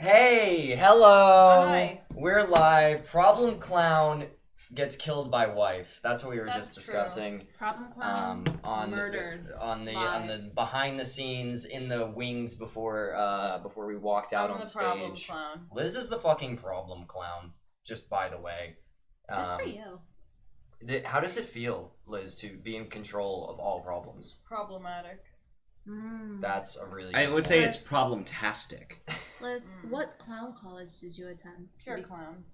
Hey, hello. Hi. We're live. Problem clown gets killed by wife. That's what we were just discussing. True. Problem clown murdered. On the behind the scenes in the wings before we walked out on stage. Problem clown. Liz is the fucking problem clown. Just by the way. Good for you. How does it feel, Liz, to be in control of all problems? Problematic. That's a really. I would say it's problemtastic. Liz, what clown college did you attend? Pure clown.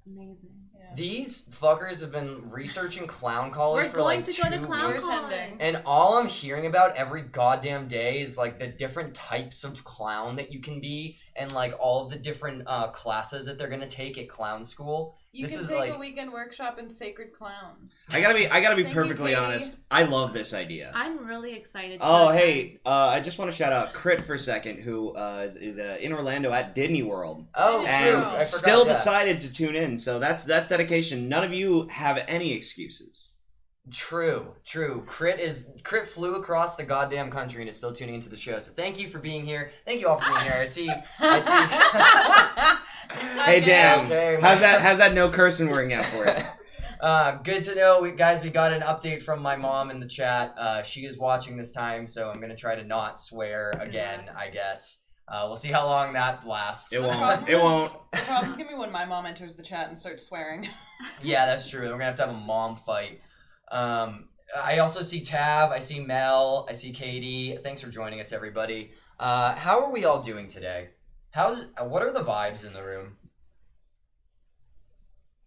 Amazing. Yeah. These fuckers have been researching clown college for like 2 We're going to go to clown weeks. college. And all I'm hearing about every goddamn day is like the different types of clown that you can be and like all of the different classes that they're gonna take at clown school. You This can is take like- a weekend workshop in Sacred Clown. I gotta be Thank you, perfectly Katie. honest. I love this idea. I'm really excited. Oh, to hey, attend. I just want to shout out Crit for a second, who is in Orlando at Disney World. Oh, And true. And I forgot still that. decided to tune in, so that's dedication. None of you have any excuses. True. Crit flew across the goddamn country and is still tuning into the show. So thank you for being here. Thank you all for being here. I see. Hey Dan, Okay, how's that no cursing working out for you? Good to know, guys. We got an update from my mom in the chat. She is watching this time, so I'm gonna try to not swear again. I guess we'll see how long that lasts. It The won't. problem It is- won't. The problem's gonna be when my mom enters the chat and starts swearing. Yeah, that's true. We're gonna have to have a mom fight. I also see Tav. I see Mel. I see Katie. Thanks for joining us, everybody. How are we all doing today? What are the vibes in the room?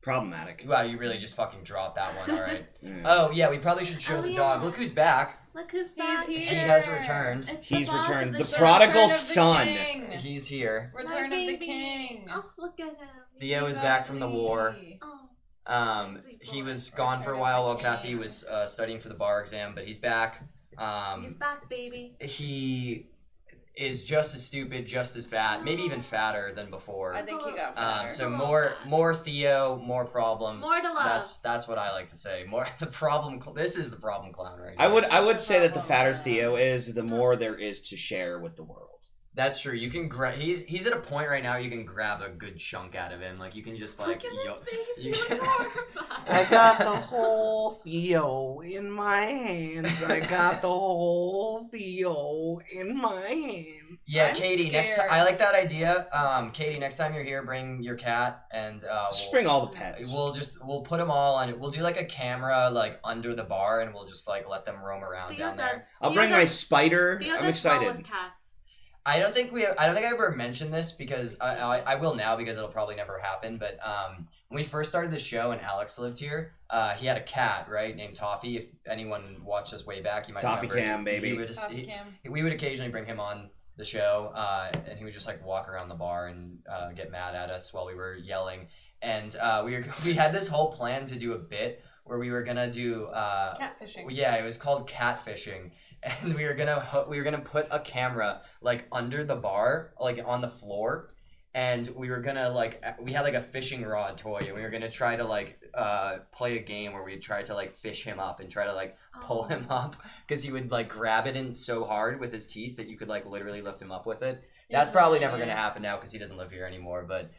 Problematic. Wow, you really just fucking dropped that one. All right. Yeah. Oh yeah, we probably should show Oh, the yeah. dog. Look who's back. Look who's He's back. here. He has returned. It's He's the boss returned. Of The the show. prodigal Return of the son. king. He's here. My Return of the baby. king. Oh, look at him. Theo is back from the war. Exactly. Oh, He was gone for a while Kathy King. was studying for the bar exam, but he's back. he's back, baby. He is just as stupid, just as fat, maybe even fatter than before. I think he got fatter. So more Theo, more problems. More to love. That's what I like to say. More the problem. This is the problem clown right I now. would say that the fatter Problem. Theo is, the more there is to share with the world. That's true. You can grab. He's at a point right now. You can grab a good chunk out of him. Like you can just like. Look at his face. He you- looks horrified. I got the whole Theo in my hands. I got the whole Theo in my hands. Yeah, I'm Katie. Next time, scared. I like that idea. Katie, next time you're here, bring your cat and Just bring all the pets. We'll put them all on. We'll do like a camera like under the bar, and we'll just like let them roam around Theo down there. does. I'll Theo bring my does- spider. Theo I'm does well excited. with cats. I don't think I ever mentioned this because I will now because it'll probably never happen. But when we first started the show and Alex lived here, he had a cat, right, named Toffee. If anyone watched us way back, you might Toffee remember. Cam, baby. We would occasionally bring him on the show, and he would just like walk around the bar and get mad at us while we were yelling. And we had this whole plan to do a bit where we were gonna do Catfishing. yeah, it was called catfishing. And we were gonna put a camera like under the bar, like on the floor, and we were gonna we had like a fishing rod toy, and we were gonna try to like play a game where we tried to like fish him up and try to like pull him up because he would like grab it in so hard with his teeth that you could like literally lift him up with it. That's probably never gonna happen now because he doesn't live here anymore. But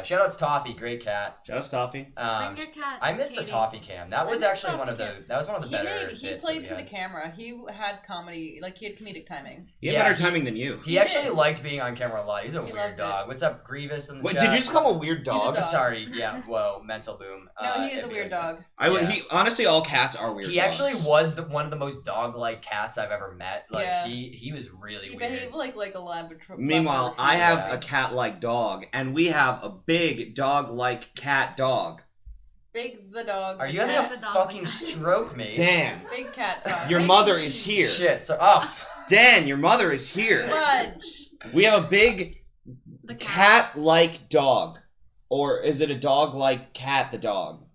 shout out to Toffee, great cat. Shout out Toffee. Bring your cat. I missed the Katie. Toffee cam. That was actually one of the better. He bits played that to we the had. camera. He had comedy, like he had comedic timing. He had Yeah, better timing than you. He He actually did. liked being on camera a lot. He's a He weird loved dog. What's up, Grievous in the Wait, chat? did you just call him a weird dog? dog. Sorry, yeah, whoa, mental boom. No, he is a it'd be weird like- dog. He honestly, all cats are weird. He actually dogs. was one of the most dog-like cats I've ever met. Like Yeah. he was really He weird. behaved like a Labrador. Meanwhile, I have Yeah. a cat-like dog, and we have a big dog-like cat dog. Big the dog. Are you the having cat. a the dog fucking like- stroke, mate? Dan, Big cat dog. your Big mother kitty. is here. Shit. So Dan, your mother is here. Fudge. We have a big The cat. cat-like dog. Or is it a dog-like cat, the dog?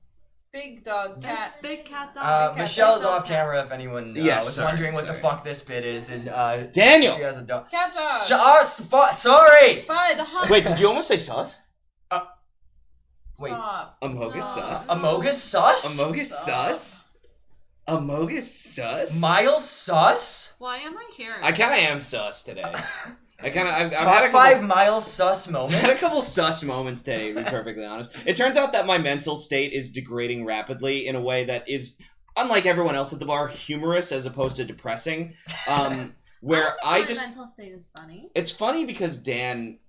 Big dog cat. It's big cat dog. Big cat, Michelle's big dog off cat. camera if anyone Yes, was sorry, wondering what the sorry. fuck this bit is. And Daniel! she has a dog. Cat dog. Sorry. Fudge. Wait, did you almost say sus? Wait. Stop. Amogus No. sus? Amogus sus? Amogus sus? Amogus sus? Myles sus? Why am I here? I kinda am sus today. I've had Top a couple, 5 Myles sus I moments. had a couple sus moments today, to be perfectly honest. It turns out that my mental state is degrading rapidly in a way that is, unlike everyone else at the bar, humorous as opposed to depressing. Where I I think just... my mental state is funny. It's funny because Dan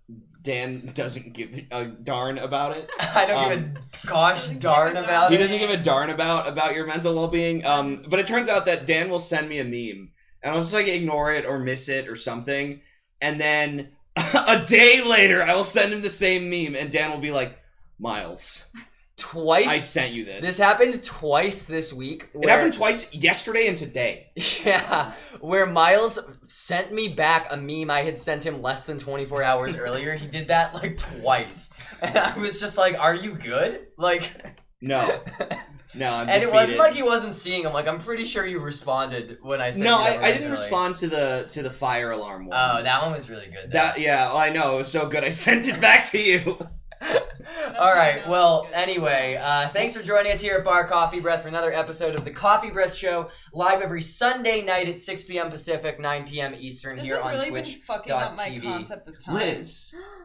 doesn't give a darn about it. I don't give a gosh darn about He it. doesn't give a darn about your mental well-being. But it turns out that Dan will send me a meme, and I'll just like ignore it or miss it or something, and then a day later I will send him the same meme, and Dan will be like, "Myles, Twice. I sent you this." This happened twice this week. It happened twice, yesterday and today. Yeah, where Myles sent me back a meme I had sent him less than 24 hours earlier. He did that like twice. And I was just like, are you good? Like... No, I'm And it wasn't defeated. like he wasn't seeing him. Like, I'm pretty sure you responded when I sent No, you that I didn't originally. respond to the fire alarm one. Oh, that one was really good. though. I know, it was so good. I sent it back to you. All right. Well, anyway, thanks for joining us here at Bar Coffeebreath for another episode of the Coffeebreath Show, live every Sunday night at 6 p.m. Pacific, 9 p.m. Eastern, This here has on really Twitch. been fucking up my TV. concept of time.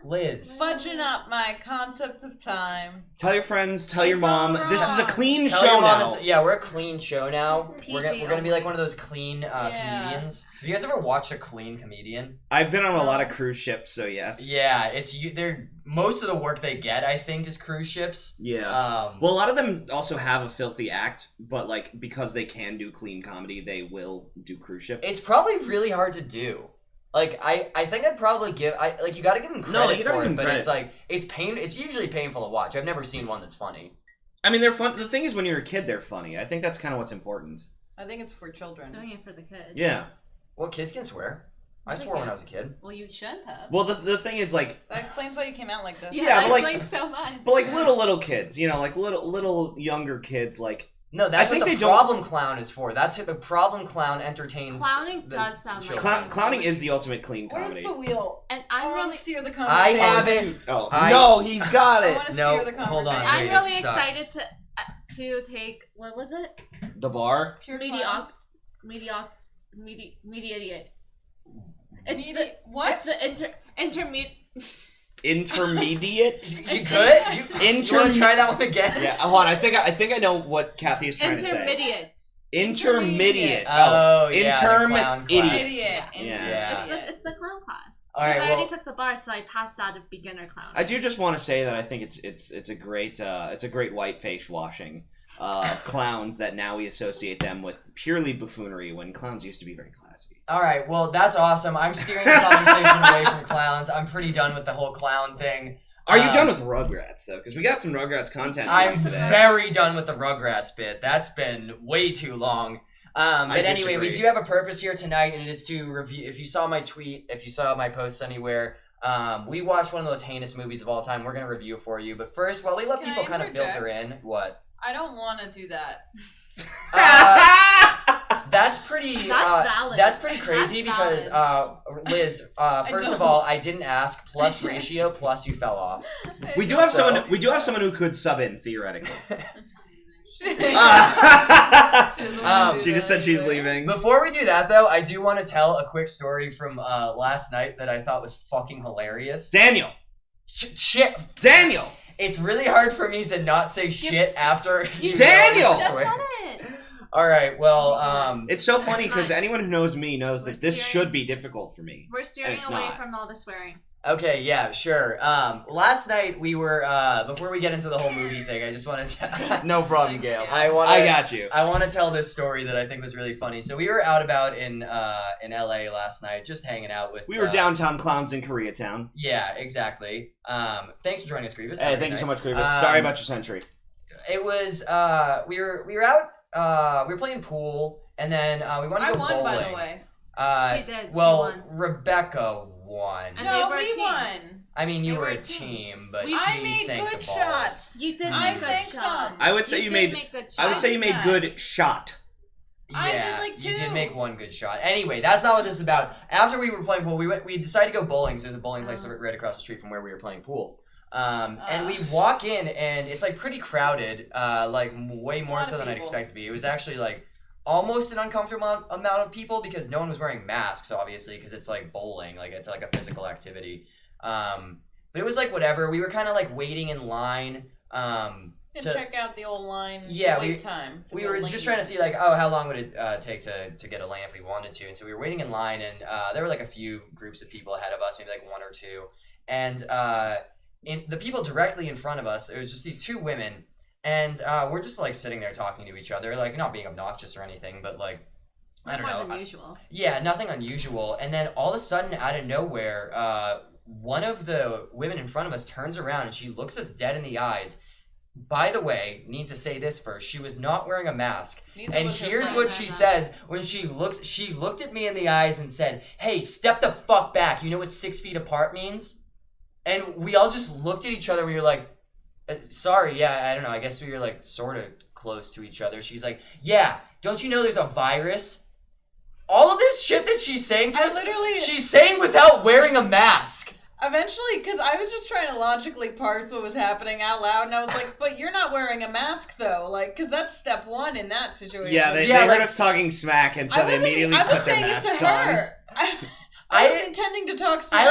Liz, Fudging up my concept of time. tell your friends, tell your It's mom. all This is a wrong. clean Tell show your mom now. yeah, we're a clean show now. We're PG gonna be like only. one of those clean comedians. Have you guys ever watched a clean comedian? I've been on a lot of cruise ships, so yes. Yeah, they're most of the work they get, I think, is cruise ships. Yeah. Well, a lot of them also have a filthy act, but like because they can do clean comedy, they will do cruise ships. It's probably really hard to do. Like I think I'd probably you got to give them credit you gotta for give it, them but credit. it's like it's usually painful to watch. I've never seen one that's funny. I mean, they're fun. The thing is, when you're a kid, they're funny. I think that's kind of what's important. I think it's for children. Just doing it for the kids. Yeah. Well, kids can swear. I They swore when can. I was a kid. Well, you shouldn't have. Well, the thing is, like, That explains why you came out like this. Yeah, that but like- explains so much. but like little kids, you know, like little younger kids, like. No, that's I think what the they don't- problem clown is for. That's it. The problem clown entertains. Clowning the does sound like children. Clowning is the ultimate clean Where's comedy. the wheel? And I I'm want really, to steer the I conversation. have it's it. too- Oh. No, he's got I want to No, steer the hold on. conversation. Wait, I'm really it's stuck. excited to take what was it? The bar. Pure clown. Mediate. What? It's the intermediate. Intermediate. You good? You want to try that one again? Yeah, hold on. I think I know what Kathy is trying to say. Intermediate. Intermediate. Oh, yeah, the Interm clown idiot. class. Idiot. Yeah. It's a clown class. All right, Because I already well- took the bar, so I passed out of beginner clown. I do just want to say that I think it's a great white face washing of clowns that now we associate them with purely buffoonery when clowns used to be very classy. All right, well, that's awesome. I'm steering the conversation away from clowns. I'm pretty done with the whole clown thing. Are you done with Rugrats though? Because we got some Rugrats content. I'm today. very done with the Rugrats bit. That's been way too long. But anyway, we disagree. do have a purpose here tonight, and it is to review. If you saw my tweet, if you saw my posts anywhere, we watched one of those heinous movies of all time. We're gonna review it for you. But first, while we let Can people I kind of filter interject? in, what? I don't want to do that. That's pretty. That's valid. That's pretty crazy That's because Liz. First of don't. all, I didn't ask. Plus ratio. Plus you fell off. We do have So- someone. We do have someone who could sub in theoretically. She just said she's leaving. Before we do that, though, I do want to tell a quick story from last night that I thought was fucking hilarious. Daniel. Shit. Daniel. It's really hard for me to not say shit after you Daniel! Just swear. said it. All right. Well, It's so funny because Fine. anyone who knows me knows We're that this steering- should be difficult for me. We're steering It's away not. from all the swearing. okay. Yeah. Sure. Last night we were. Before we get into the whole movie thing, I just wanted to. No problem, Thanks, Gail. Gail. I got you. I want to tell this story that I think was really funny. So we were out about in LA last night, just hanging out with. We were downtown clowns in Koreatown. Yeah, exactly. Thanks for joining us, Grievous. Hey, Have a thank good you so night. much, Grievous. Sorry about your century. It was we were out. We were playing pool, and then we wanted I to go won, bowling. by the way. She did, she Well, won. Rebecca won. And No, they were a we team. won. I mean, you they were were a a team. team, but We- I she made sank good the balls. shots. You did I make good sang shots. some. I would say you did made. make good shots. I would say you made that. good shot. I Yeah, did, like, you did two. make one good shot. Anyway, that's not what this is about. After we were playing pool, we decided to go bowling. So there's a bowling place right across the street from where we were playing pool. And we walk in, and it's like pretty crowded, like way more lot so of than I'd people. expect to be. It was actually like almost an uncomfortable amount of people because no one was wearing masks, obviously, because it's like bowling, like it's like a physical activity. But it was like whatever. We were kind of like waiting in line. And check out the old line. Yeah, wait time. We were just trying to see like, how long would it take to get a lane if we wanted to, and so we were waiting in line, and there were like a few groups of people ahead of us, maybe like one or two, and in the people directly in front of us, it was just these two women, and we're just like sitting there talking to each other, like not being obnoxious or anything, but like I don't know. More than usual. Yeah, nothing unusual, and then all of a sudden, out of nowhere, one of the women in front of us turns around and she looks us dead in the eyes. By the way, need to say this first. She was not wearing a mask. Neither And was her here's friend. what she says when she looked at me in the eyes and said, "Hey, step the fuck back. You know what 6 feet apart means?" And we all just looked at each other. We were like, sorry, yeah, I don't know. I guess we were like sort of close to each other. She's like, "Yeah, don't you know there's a virus?" All of this shit that she's saying to us, she's saying without wearing a mask. Eventually, because I was just trying to logically parse what was happening out loud, and I was like, but you're not wearing a mask, though, like, because that's step one in that situation. Yeah, they like, heard us talking smack, and so they immediately put their masks on. I was intending to talk smack.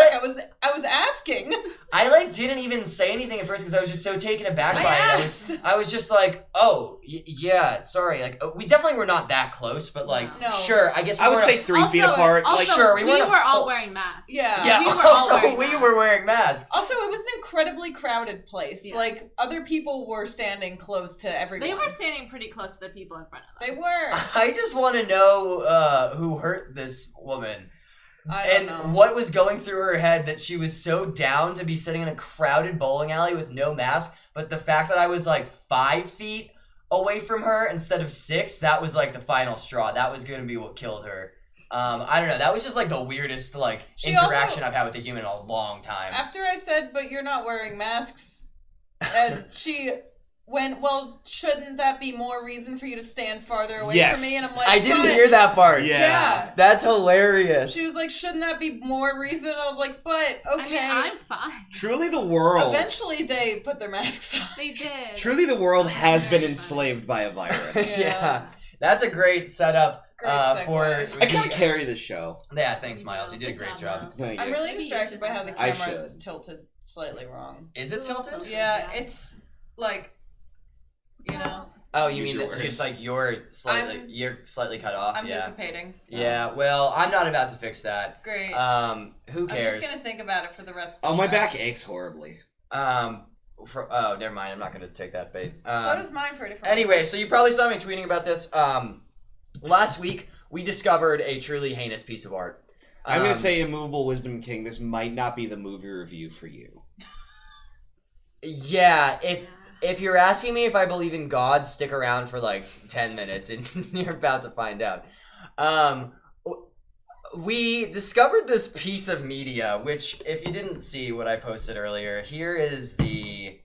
I was asking. I like didn't even say anything at first because I was just so taken aback by it. I was just like, oh yeah, sorry. Like we definitely were not that close, but like sure. I guess I would say 3 feet apart. Also, like sure, we were all wearing masks. Yeah, we were all wearing we masks. were wearing masks. Also, it was an incredibly crowded place. Yeah. Like other people were standing close to everyone. They were standing pretty close to the people in front of them. They were. I just want to know who hurt this woman. I don't know. What was going through her head that she was so down to be sitting in a crowded bowling alley with no mask, but the fact that I was like 5 feet away from her instead of 6, that was like the final straw. That was going to be what killed her. I don't know. That was just like the weirdest like interaction I've had with a human in a long time. After I said, but you're not wearing masks, and she went, well, shouldn't that be more reason for you to stand farther away from me? And I'm like, I didn't hear that part. Yeah. That's hilarious. She was like, shouldn't that be more reason? And I was like, but, okay. I mean, I'm fine. Truly the world. Eventually they put their masks on. They did. Truly the world has been enslaved by a virus. Yeah. That's a great setup for... I kind of carry this show. Yeah, thanks, Myles. You did a great job. Thank I'm you. really distracted by how the camera is tilted slightly wrong. Is it tilted? Yeah, it's like... You know? Oh, you Use mean your that words. just like you're slightly cut off? I'm dissipating. Yeah, well, I'm not about to fix that. Great. Who cares? I'm just gonna think about it for the rest of the Oh, my show. back aches horribly. Never mind. I'm not gonna take that bait. So does mine for a different Anyway, so you probably saw me tweeting about this. Last week we discovered a truly heinous piece of art. I'm gonna say, Immovable Wisdom King, this might not be the movie review for you. Yeah, if you're asking me if I believe in God, stick around for like 10 minutes and you're about to find out. We discovered this piece of media, which if you didn't see what I posted earlier, here is the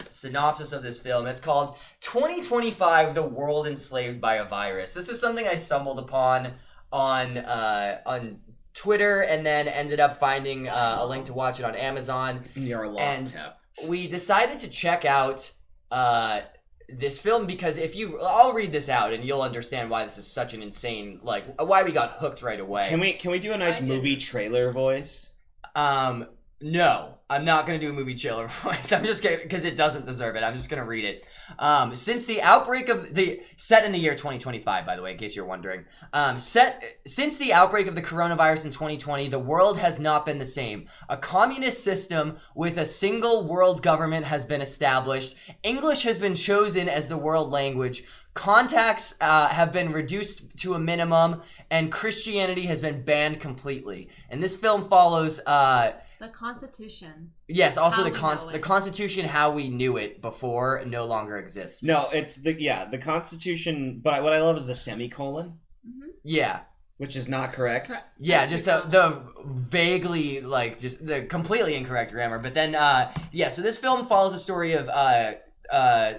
synopsis of this film. It's called 2025, The World Enslaved by a Virus. This was something I stumbled upon on Twitter and then ended up finding a link to watch it on Amazon. You're a And tap. we decided to check out this film because I'll read this out and you'll understand why this is such an insane, like, why we got hooked right away. Can we do a nice movie trailer voice? No, I'm not going to do a movie trailer voice. I'm just kidding, because it doesn't deserve it. I'm just going to read it. Since the outbreak of set in the year 2025, by the way, in case you're wondering, since the outbreak of the coronavirus in 2020, the world has not been the same. A communist system with a single world government has been established. English has been chosen as the world language. Contacts have been reduced to a minimum, and Christianity has been banned completely. And this film follows the Constitution. Yes, also the the Constitution, how we knew it before, no longer exists. No, it's the Constitution, but what I love is the semicolon. Mm-hmm. Yeah. Which is not correct. Yeah, just the vaguely, like, just the completely incorrect grammar. But then, so this film follows the story of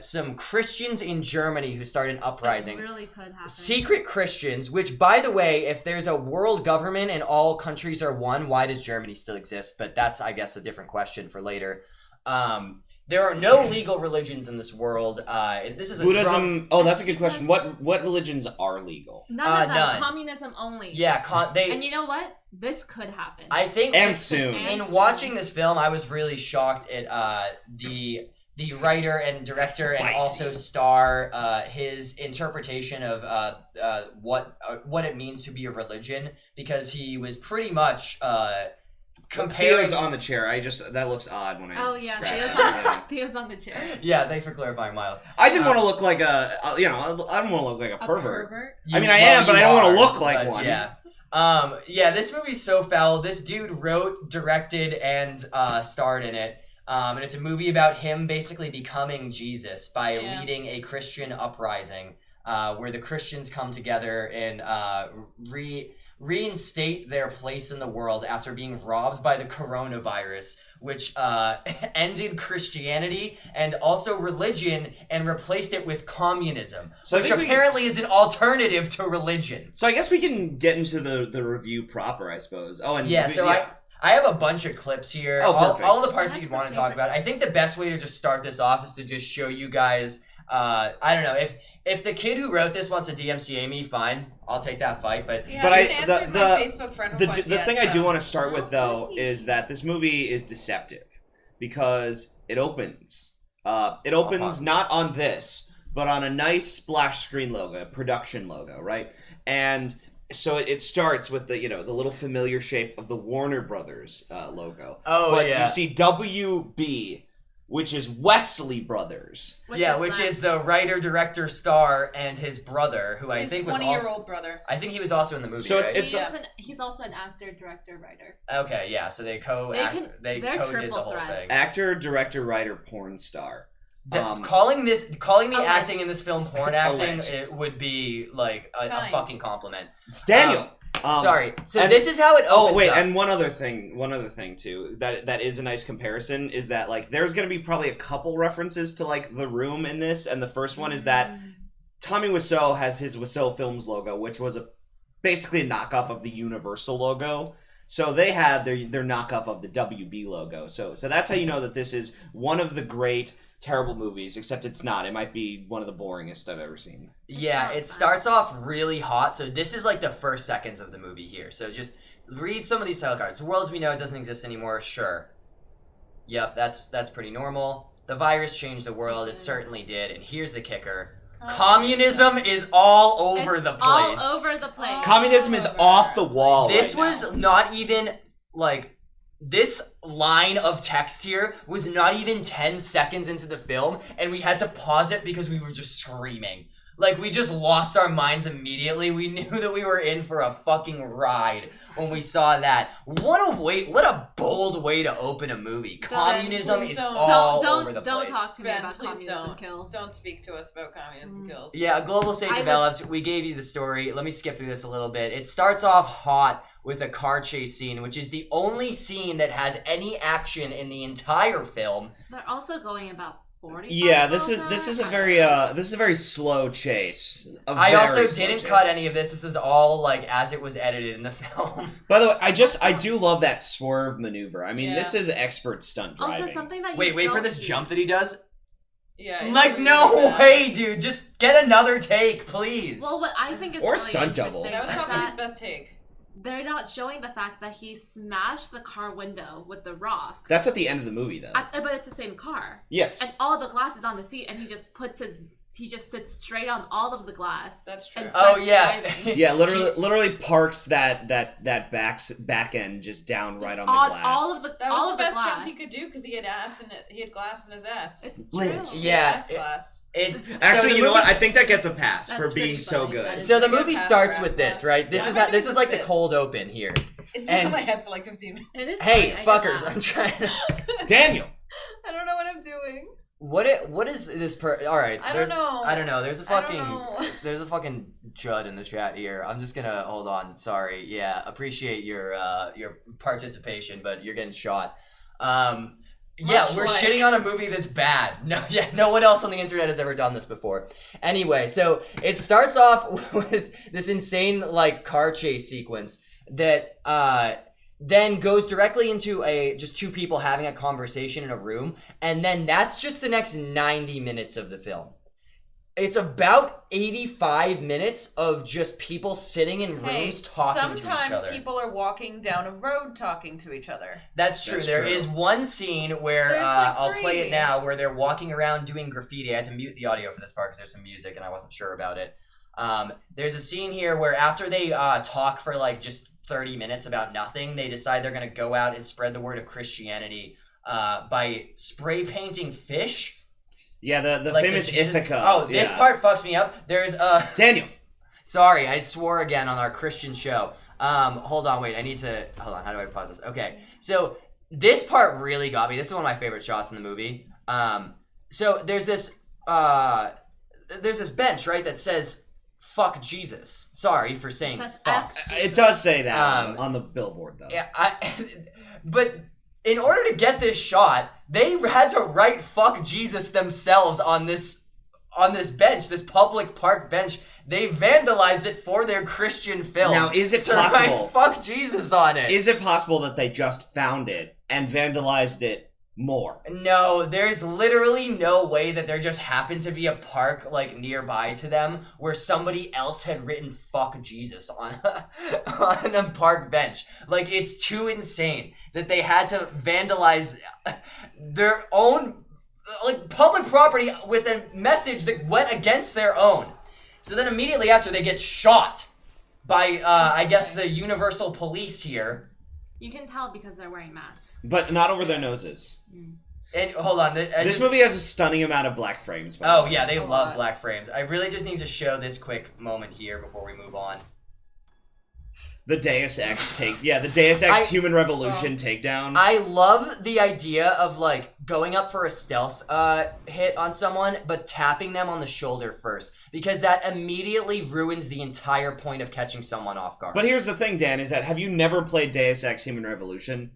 some Christians in Germany who started an uprising. It really could happen. Secret Christians, which, by the way, if there's a world government and all countries are one, why does Germany still exist? But that's, I guess, a different question for later. there are no legal religions in this world. This is a Buddhism. Oh, that's a good question. What religions are legal? None of them. None. Communism only. Yeah, and you know what? This could happen. I think and soon. In watching this film, I was really shocked at the writer and director and also star his interpretation of what it means to be a religion, because he was pretty much comparing. Theo's on the chair. That looks odd when I. Oh yeah, Theo's on the chair. Yeah, thanks for clarifying, Myles. I didn't want to look like I don't want to look like a pervert. I mean, I Well, am, but I don't want to look like one. Yeah. This movie's so foul. This dude wrote, directed, and starred in it. And it's a movie about him basically becoming Jesus by leading a Christian uprising, where the Christians come together and reinstate their place in the world after being robbed by the coronavirus, which ended Christianity and also religion and replaced it with communism, which apparently is an alternative to religion. So I guess we can get into the review proper, I suppose. Oh, and I have a bunch of clips here. Oh, perfect. All the parts that you'd want to talk about. I think the best way to just start this off is to just show you guys. I don't know if the kid who wrote this wants to DMCA me, fine, I'll take that fight. But my Facebook friend request the thing I do want to start with though is that this movie is deceptive because it opens not on this, but on a nice splash screen logo, production logo, right? And so it starts with the little familiar shape of the Warner Brothers logo. Oh, but yeah. you see WB, which is Wesley Brothers. Which is the writer, director, star, and his brother, who I think was also... His 20-year-old brother. I think he was also in the movie, so right? He's also an actor, director, writer. Okay, yeah, so they co-did the whole thing. Actor, director, writer, porn star. Calling the acting in this film porn acting, it would be like a fucking compliment. It's Daniel. Sorry. So this is how it opens. Oh wait, up. and one other thing too that is a nice comparison is that like there's gonna be probably a couple references to like The Room in this, and the first one is that Tommy Wiseau has his Wiseau Films logo, which was basically a knockoff of the Universal logo. So they had their knockoff of the WB logo. So that's how you know that this is one of the great terrible movies, except it's not. It might be one of the boringest I've ever seen. Yeah, it starts off really hot. So this is like the first seconds of the movie here. So just read some of these title cards. The world as we know it doesn't exist anymore. Sure. Yep, that's pretty normal. The virus changed the world. It certainly did. And here's the kicker. Communism is all over the place. All over the place. Communism is off the wall. This was not even like... This line of text here was not even 10 seconds into the film, and we had to pause it because we were just screaming. Like, we just lost our minds immediately. We knew that we were in for a fucking ride when we saw that. What a bold way to open a movie. Communism is all over the place. Don't talk to me about communism kills. Don't speak to us about communism kills. Yeah, a global state developed. We gave you the story. Let me skip through this a little bit. It starts off hot with a car chase scene, which is the only scene that has any action in the entire film. They're also going about 40. Yeah, this is a very slow chase. I also didn't cut any of this. This is all like as it was edited in the film. By the way, I do love that swerve maneuver. I mean, this is expert stunt driving. Also, something that wait for this jump that he does. Yeah. Like no way, dude. Just get another take, please. Well, what I think is or really stunt double. That was probably his best take. They're not showing the fact that he smashed the car window with the rock. That's at the end of the movie, though. But it's the same car. Yes. And all the glass is on the seat, and he just sits straight on all of the glass. That's true. Oh yeah. Yeah, literally parks that back end just down just right on the glass. That was the best jump he could do because he had glass in his ass. It's true. Yeah. Glass. Actually, you know what? I think that gets a pass for being so good. So the movie starts with this, right? This is like the cold open here. It's been in my head for like 15 minutes. Hey, fuckers! I'm trying to. Daniel. I don't know what I'm doing. What is this all right. I don't know. There's a fucking Judd in the chat here. I'm just gonna hold on. Sorry. Yeah, appreciate your participation, but you're getting shot. Yeah, we're shitting on a movie that's bad. No one else on the internet has ever done this before. Anyway, so it starts off with this insane like car chase sequence that then goes directly into just two people having a conversation in a room, and then that's just the next 90 minutes of the film. It's about 85 minutes of just people sitting in rooms talking to each other. Sometimes people are walking down a road talking to each other. That's true. There is one scene where, I'll play it now, where they're walking around doing graffiti. I had to mute the audio for this part because there's some music and I wasn't sure about it. There's a scene here where after they talk for like just 30 minutes about nothing, they decide they're going to go out and spread the word of Christianity by spray painting fish. Yeah, the like famous Ithaca. Oh, this part fucks me up. There's Daniel. Sorry, I swore again on our Christian show. Hold on, wait. Hold on. How do I pause this? Okay, so this part really got me. This is one of my favorite shots in the movie. So there's this bench, right, that says "fuck Jesus." Sorry for saying fuck. It does say that on the billboard, though. Yeah, but in order to get this shot, they had to write "fuck Jesus" themselves on this bench, this public park bench. They vandalized it for their Christian film. Now, is it to possible? Write "fuck Jesus" on it. Is it possible that they just found it and vandalized it more? No, there's literally no way that there just happened to be a park like nearby to them where somebody else had written "fuck Jesus" on a park bench. Like, it's too insane that they had to vandalize their own like public property with a message that went against their own. So then immediately after, they get shot by I guess the Universal Police here. You can tell because they're wearing masks. But not over their noses. And hold on, this movie has a stunning amount of black frames. Oh yeah, they love black frames. I really just need to show this quick moment here before we move on. The Deus Ex the Deus Ex Human Revolution takedown. I love the idea of like going up for a stealth hit on someone, but tapping them on the shoulder first, because that immediately ruins the entire point of catching someone off guard. But here's the thing, Dan, is that have you never played Deus Ex Human Revolution?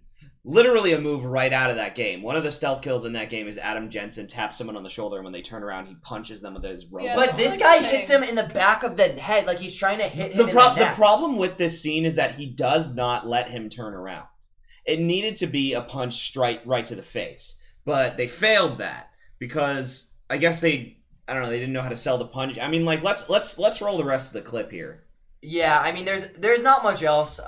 Literally a move right out of that game. One of the stealth kills in that game is Adam Jensen taps someone on the shoulder, and when they turn around, he punches them with his robot. Yeah, but this guy hits him in the back of the head, like he's trying to hit him in the neck. The problem with this scene is that he does not let him turn around. It needed to be a punch straight right to the face, but they failed that because I guess they didn't know how to sell the punch. I mean, like let's roll the rest of the clip here. Yeah, I mean, there's not much else.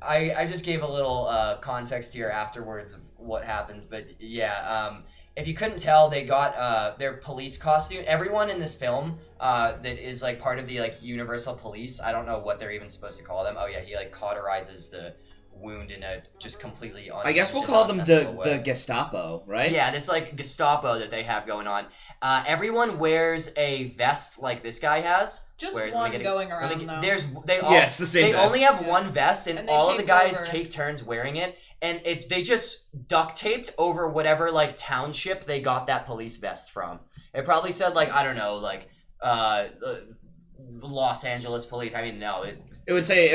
I just gave a little context here afterwards of what happens, but yeah, if you couldn't tell, they got their police costume. Everyone in the film that is like part of the like Universal Police, I don't know what they're even supposed to call them. Oh yeah, he like cauterizes the wound in a just completely I guess we'll call them the Gestapo, right? Yeah, this like Gestapo that they have going on. Everyone wears a vest like this guy has. Just one going around, though. It's the same vest. They only have one vest, and all of the guys over. take turns wearing it. And they just duct taped over whatever like township they got that police vest from. It probably said like, I don't know, like Los Angeles Police. I mean, no. It would say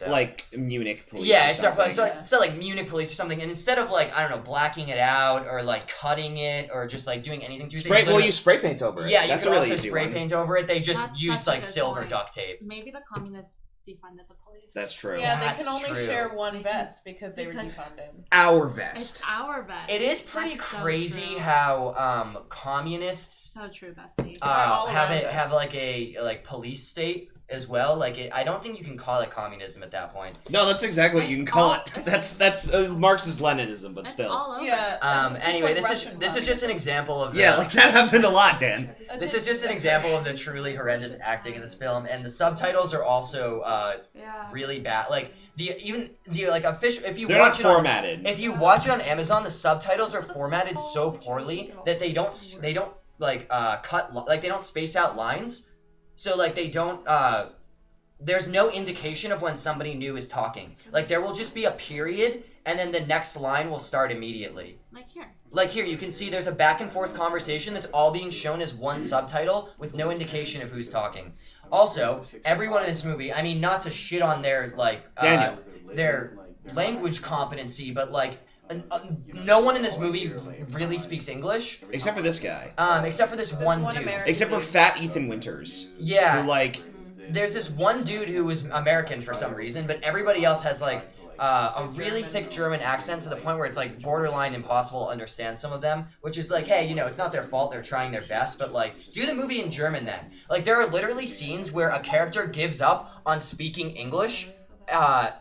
like Munich Police. Yeah, it said like Munich Police or something. And instead of like, I don't know, blacking it out or like cutting it or just like doing anything to it, you spray paint over it. Yeah, That's you could really also spray paint over it. They just use like silver point. duct tape. Maybe the communists defunded the police. That's true. Yeah, That's they can only true. share one vest because they were defunded. Our vest. It's our vest. It is pretty That's so crazy true. how communists So true, bestie. have like a police state as well. Like I don't think you can call it communism at that point. No, that's exactly what you can call it. That's Marxist Leninism, but It's still. all over. Yeah. Anyway, like this is just an example of Yeah, like that happened a lot, Dan. this is just an example of the truly horrendous acting in this film, and the subtitles are also really bad. Like if you They're watch not it formatted. if you watch it on Amazon, the subtitles are formatted so poorly that they don't like cut like they don't space out lines. So like they don't there's no indication of when somebody new is talking. Like there will just be a period and then the next line will start immediately. Like here you can see there's a back and forth conversation that's all being shown as one subtitle with no indication of who's talking. Also, everyone in this movie, I mean not to shit on their like their language competency, but like no one in this movie really speaks English. Except for this guy. Except for this one dude. Except for fat Ethan Winters. Yeah. Who, like... There's this one dude who was American for some reason, but everybody else has, like, a really thick German accent to the point where it's like borderline impossible to understand some of them, which is like, hey, you know, it's not their fault, they're trying their best, but like, do the movie in German then. Like, there are literally scenes where a character gives up on speaking English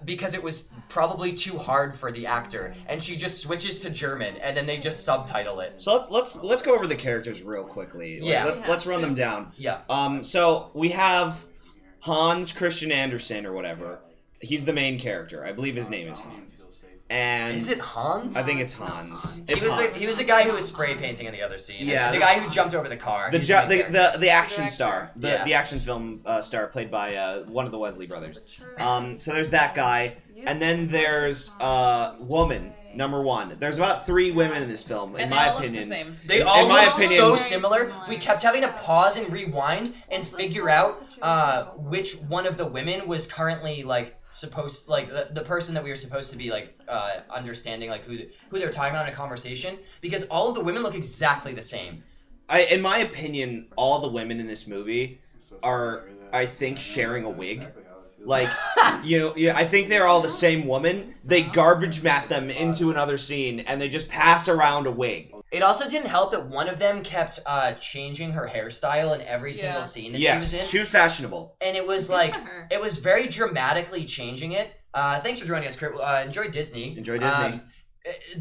because it was probably too hard for the actor, and she just switches to German, and then they just subtitle it. So let's go over the characters real quickly. Like, Yeah. let's run them down. Yeah. So we have Hans Christian Andersen or whatever. He's the main character. I believe his name is Hans. And Is it Hans? I think it's Hans. He was the guy who was spray painting in the other scene. Yeah, The guy who jumped over the car. The He's the main character. the action star, Yeah. the action film star played by one of the Wesley brothers. So there's that guy, and then there's woman number one. There's about 3 women in this film, in And my they all opinion. look the same. They all my look opinion- so Very similar. similar. We kept having to pause and rewind and figure out which one of the women was currently like supposed, like the person that we were supposed to be like understanding, like who they were talking about in a conversation, because all of the women look exactly the same. In my opinion, all the women in this movie are, I think, sharing a wig. Like, I think they're all the same woman. They garbage mat them into another scene, and they just pass around a wig. It also didn't help that one of them kept changing her hairstyle in every single scene that she was in. She was fashionable. And it was like, it was very dramatically changing it. Thanks for joining us, Kurt. Enjoy Disney. Enjoy Disney.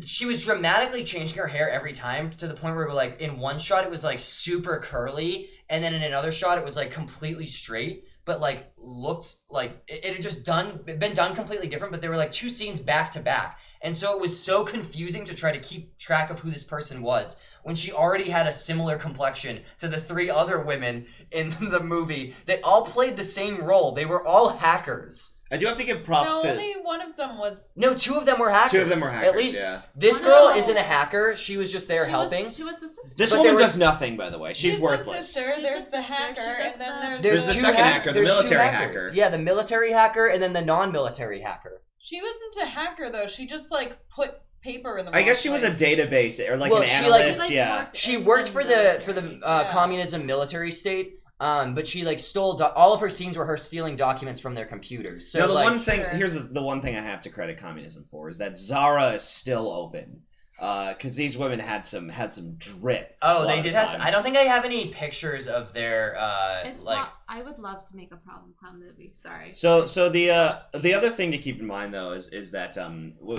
She was dramatically changing her hair every time, to the point where, like, in one shot it was like super curly, and then in another shot it was like completely straight, but like looked like it had just been done completely different. But they were like 2 scenes back to back, and so it was so confusing to try to keep track of who this person was when she already had a similar complexion to the 3 other women in the movie that all played the same role. They were all hackers. I do have to give props No, to... only one of them was. No, 2 of them were hackers. 2 of them were hackers, At least yeah. this One girl of them- isn't a hacker. She was just there helping. She was the sister. This But woman there does was- nothing, by the way. She's the worthless. sister, She's there's the the sister, hacker, she does and then the- there's the two second hack- hacker, the there's 2 military hackers. hacker. Yeah, the military hacker and then the non-military hacker. She wasn't a hacker though. She just like put paper in the. I guess she wrong was a place. database, or like Well, an she, like- analyst, She, yeah. She worked for the Yeah. communism military state. But she like stole all of her scenes were her stealing documents from their computers. So No, the like, one thing, Sure. here's the one thing I have to credit communism for is that Zara is still open. Because these women had some drip. a oh, lot they of did the have. time. I don't think I have any pictures of their It's like. I would love to make a problem clown movie. Sorry. So the other thing to keep in mind though is that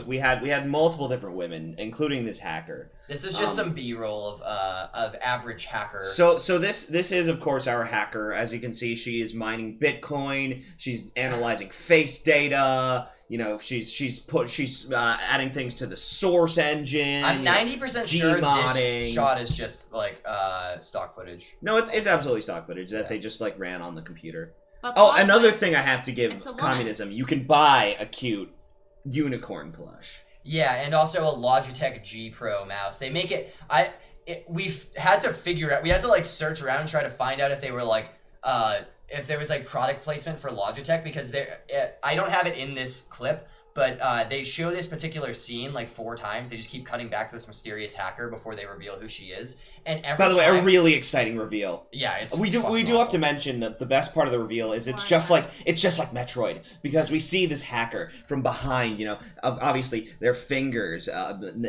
we had multiple different women, including this hacker. This is just some B-roll of average hacker. So this is of course our hacker. As you can see, she is mining Bitcoin. She's analyzing face data. You know, she's adding things to the source engine. I'm 90% sure Gmodding. this shot is just like stock footage. No, it's absolutely stock footage that they just like ran on the computer. But Oh, plot another twist, thing I have to give it's a woman. communism: you can buy a cute unicorn plush. Yeah, and also a Logitech G Pro mouse. They make it. We've had to figure out. We had to like search around and try to find out if they were like if there was like product placement for Logitech, because I don't have it in this clip, but they show this particular scene like 4 times. They just keep cutting back to this mysterious hacker before they reveal who she is. And every By the way, time, a really exciting reveal. yeah, it's We do fucking have awful. to mention that the best part of the reveal is it's just like Metroid, because we see this hacker from behind. You know, obviously their fingers.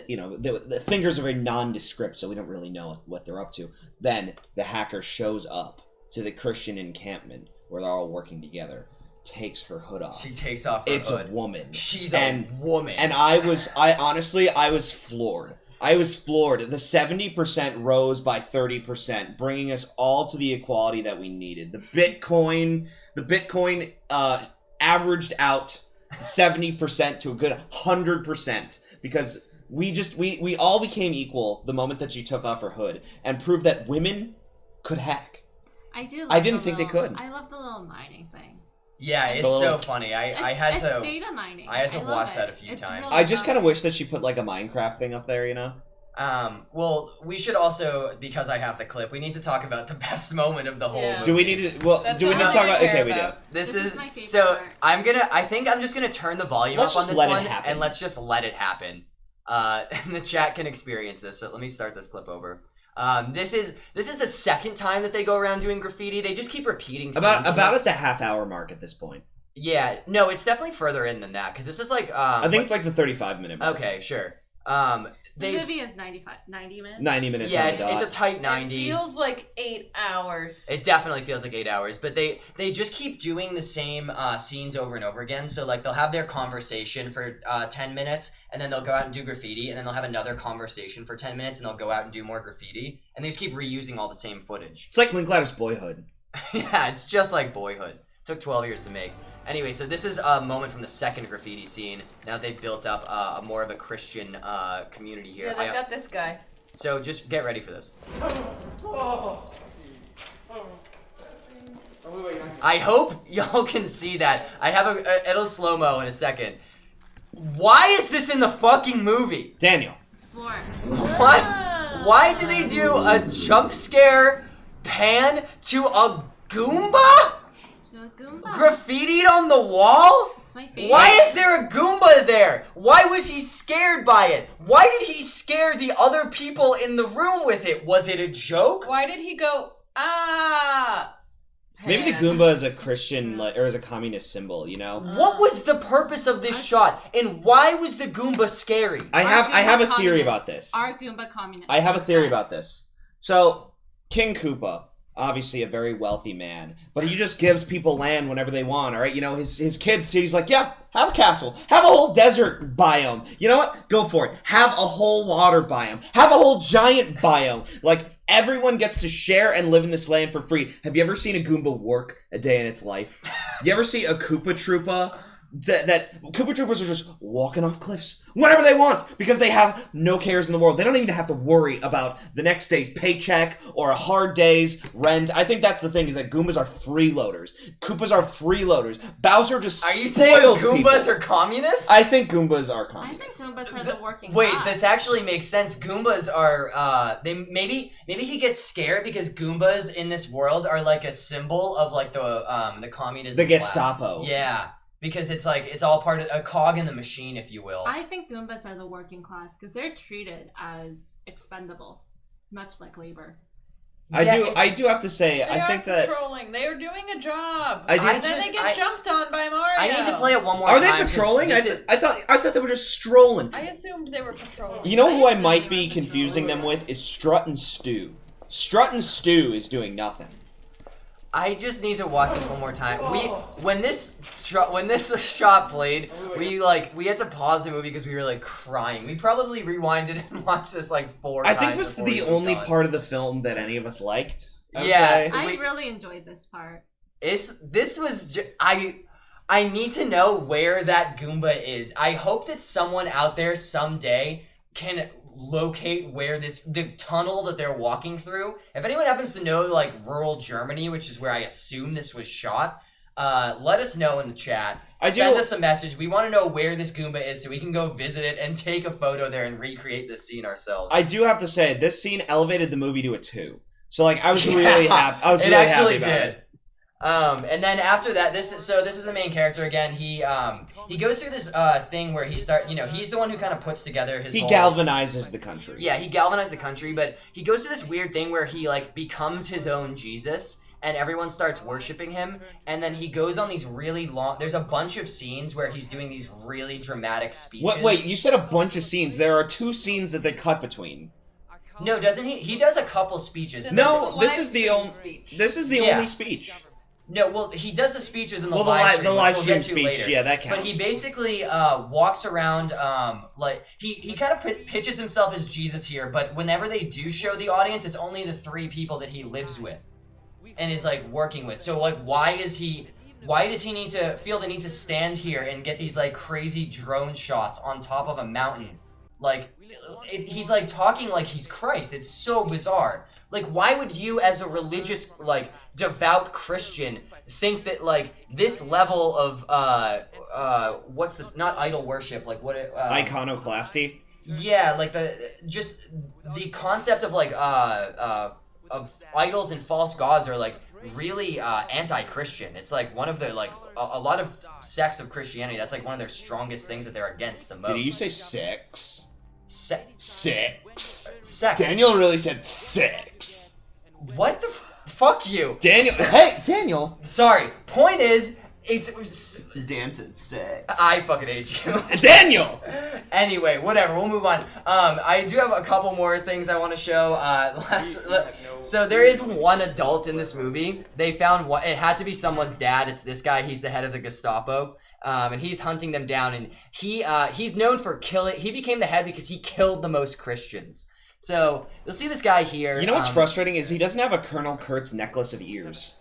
You know, the fingers are very nondescript, so we don't really know what they're up to. Then the hacker shows up to the Christian encampment where they're all working together. Takes her hood off. She takes off her It's hood. a woman. She's And- a woman. And I honestly was floored. I was floored. The 70% rose by 30%, bringing us all to the equality that we needed. The Bitcoin averaged out 70% to a good 100%, because we all became equal the moment that she took off her hood and proved that women could hack. I do. I didn't think they could. I love the little mining thing. yeah, it's so funny. I had it's to. data mining. I had to love watch it. that a few It's times. really I just kind of fun. wish that she put like a Minecraft thing up there, you know? Well, we should also, because I have the clip, we need to talk about the best moment of the whole Yeah. movie. Do we need to? Well, That's do we all need to I talk about? care Okay, we do. about. This This is is my favorite so. part. I think I'm just gonna turn the volume Let's up on just this let it one, happen. and let's just let it happen. And the chat can experience this. So let me start this clip over. This is the second time that they go around doing graffiti. They just keep repeating scenes in About this. at the half-hour mark at this point. Yeah, no, it's definitely further in than that because this is like. I think it's like the 35-minute mark. Okay, sure. The movie is 90 minutes. 90 minutes. Yeah, on it's dot. a tight 90. It feels like 8 hours. It definitely feels like 8 hours, but they just keep doing the same scenes over and over again. So like they'll have their conversation for 10 minutes, and then they'll go out and do graffiti, and then they'll have another conversation for 10 minutes, and they'll go out and do more graffiti, and they just keep reusing all the same footage. It's like Linklater's Boyhood. Yeah, it's just like Boyhood. It took 12 years to make. Anyway, so this is a moment from the second graffiti scene. Now they've built up a more of a Christian community here. Yeah, they got this guy. So just get ready for this. I hope y'all can see that. I have it'll slow-mo in a second. Why is this in the fucking movie? Daniel. Swore. What? Why did they do a jump scare pan to a Goomba? To a Goomba. Graffitied on the wall? It's my favorite. Why is there a Goomba there? Why was he scared by it? Why did he scare the other people in the room with it? Was it a joke? Why did he go, ah? Maybe the Goomba is a Christian, or is a communist symbol, you know? What was the purpose of this shot? And why was the Goomba scary? I have a theory about this. Are Goomba communists? I have a theory about this. So, King Koopa, obviously a very wealthy man, but he just gives people land whenever they want, alright? You know, his kids, he's like, yeah, have a castle. Have a whole desert biome. You know what? Go for it. Have a whole water biome. Have a whole giant biome. Like, everyone gets to share and live in this land for free. Have you ever seen a Goomba work a day in its life? You ever see a Koopa Troopa? That Koopa Troopers are just walking off cliffs whenever they want because they have no cares in the world. They don't even have to worry about the next day's paycheck or a hard day's rent. I think that's the thing, is that Goombas are freeloaders. Koopas are freeloaders. Bowser just Are you saying spoils Goombas people. are communists? I think Goombas are I communists. think Goombas are the working Wait, class. this actually makes sense. Goombas are they maybe he gets scared because Goombas in this world are like a symbol of like the communism. The class. Gestapo. Yeah. Because it's like, it's all part of a cog in the machine, if you will. I think Goombas are the working class because they're treated as expendable, much like labor. I do have to say, I think that... patrolling. They are doing a job. I do- And then they get jumped on by Mario. I need to play it one more Are time. they 'cause patrolling? this is- I thought they were just strolling. I assumed they were patrolling. You know who I assumed might they be were confusing them patrolling. with is Strut and Stew. Strut and Stew is doing nothing. I just need to watch this one more time. When this shot played, we had to pause the movie because we were like crying. We probably rewinded and watched this like 4 times. I think this is before we the moved only on. part of the film that any of us liked. I would Yeah. say. I really enjoyed this part. I need to know where that Goomba is. I hope that someone out there someday can locate where the tunnel that they're walking through. If anyone happens to know like rural Germany, which is where I assume this was shot, let us know in the chat. Send us a message. We want to know where this Goomba is so we can go visit it and take a photo there and recreate this scene ourselves. I do have to say, this scene elevated the movie to a 2. So like, I was really happy. I was it really actually happy about did. it. And then after that, this is the main character again. He goes through this thing where he's the one who kind of puts together his. He whole, galvanizes the country. Yeah, he galvanized the country, but he goes through this weird thing where he like becomes his own Jesus, and everyone starts worshiping him. And then he goes on these really long. There's a bunch of scenes where he's doing these really dramatic speeches. Wait, you said a bunch of scenes. There are 2 scenes that they cut between. No, doesn't he? He does a couple speeches. No, This this is is the the live only. stream speech. This is the Yeah. only speech. No, well, he does the speeches in the Well, live stream. the which live we'll stream get to speech, later. yeah, that counts. But he basically walks around, like he kind of pitches himself as Jesus here. But whenever they do show the audience, it's only the 3 people that he lives with, and is like working with. So like, why does he feel the need to stand here and get these like crazy drone shots on top of a mountain? Like, he's like talking like he's Christ. It's so bizarre. Like, why would you, as a religious, like, devout Christian, think that, like, this level of, not idol worship, like, Iconoclasty? Yeah, like, the concept of, like, of idols and false gods are, like, really, anti-Christian. It's, like, one of the, like, a lot of sects of Christianity, that's, like, one of their strongest things that they're against the most. Did you say 6? 6. Sex. Daniel really said 6. What the fuck you? Daniel. Hey, Daniel. Sorry. Point is, It's Dancing sex. I fucking hate you. Daniel! Anyway, whatever. We'll move on. I do have a couple more things I want to show. So there is one adult in this movie. They found it had to be someone's dad. It's this guy. He's the head of the Gestapo, and he's hunting them down. And he's known for killing. He became the head because he killed the most Christians. So you'll see this guy here. You know what's frustrating is he doesn't have a Colonel Kurtz necklace of ears.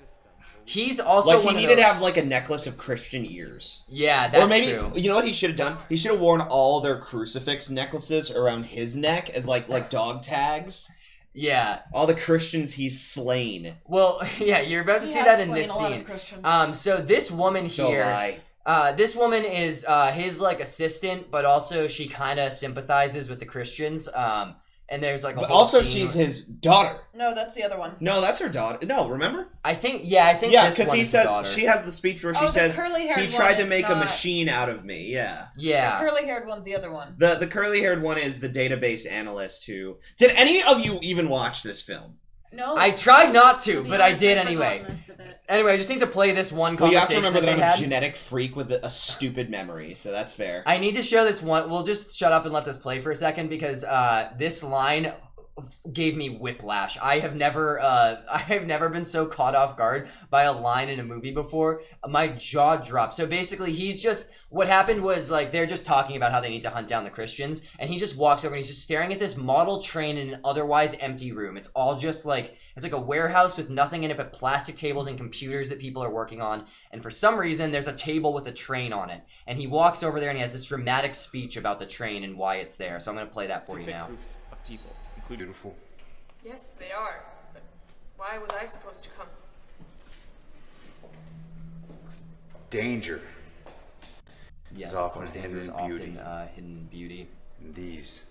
He's also like he needed to have like a necklace of Christian ears. Yeah, that's or maybe, true. You know what he should have done? He should have worn all their crucifix necklaces around his neck as like dog tags. Yeah. All the Christians he's slain. Well, yeah, you're about to see that in this scene. So this woman here. This woman is his like assistant, but also she kind of sympathizes with the Christians. And there's like a whole also scene she's his daughter. No, that's the other one. No, that's her daughter. No, remember? I think yeah, this because one he is the said daughter. she has the speech where she says he tried to make a not... machine out of me. Yeah. Yeah. The curly-haired one's the other one. The curly-haired one is the database analyst who. Did any of you even watch this film? No. I tried not to, but I did I've anyway. forgotten most of it. Anyway, I just need to play this one Well, you have to conversation remember that I'm they a had. genetic freak with a stupid memory, so that's fair. I need to show this one. We'll just shut up and let this play for a second because this line gave me whiplash. I have never been so caught off guard by a line in a movie before. My jaw dropped. So basically, what happened was like they're just talking about how they need to hunt down the Christians, and he just walks over and he's just staring at this model train in an otherwise empty room. It's all just like it's like a warehouse with nothing in it but plastic tables and computers that people are working on. And for some reason, there's a table with a train on it. And he walks over there and he has this dramatic speech about the train and why it's there. So I'm gonna play that for you now. Of people. Beautiful. Yes, they are. But why was I supposed to come? Danger. Yes, Is of often course, hidden danger is in beauty. often hidden beauty. And these.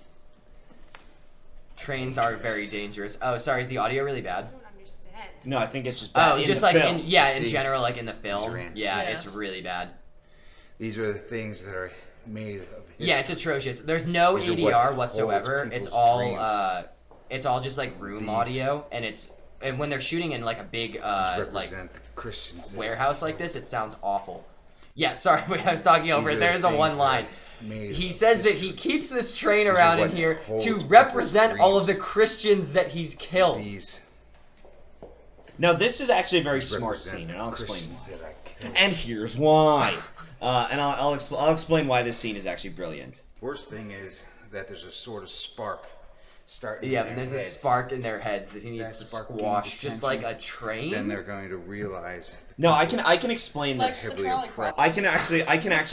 Trains are very dangerous. Oh, sorry, is the audio really bad? I don't understand. No, I think it's just bad. Oh, in just the like film. in See, general, like in the film. are ants. Yeah, Yeah. it's really bad. These are the things that are made of history. Yeah, it's atrocious. There's no These are what ADR holds whatsoever. people's It's all just like room These. audio, and when they're shooting in like a big These like represent the Christians. warehouse like this, it sounds awful. Yeah, sorry, wait, I was talking over These it. are the There's the things one that line. are made He of says that he history. keeps this train These are around in what here holds to people's represent all of the dreams. Christians that he's killed. These Now, this is actually a very smart represent scene, the and I'll explain Christians why. that I killed. And here's why. And I'll explain why this scene is actually brilliant. Worst thing is that there's a sort of spark starting. Yeah, in but their there's a heads. spark in their heads that he needs That to spark gains squash, just like a attention. train. Then they're going to realize. No, I can explain Like this. the heavily trolley oppressed. problem. I can actually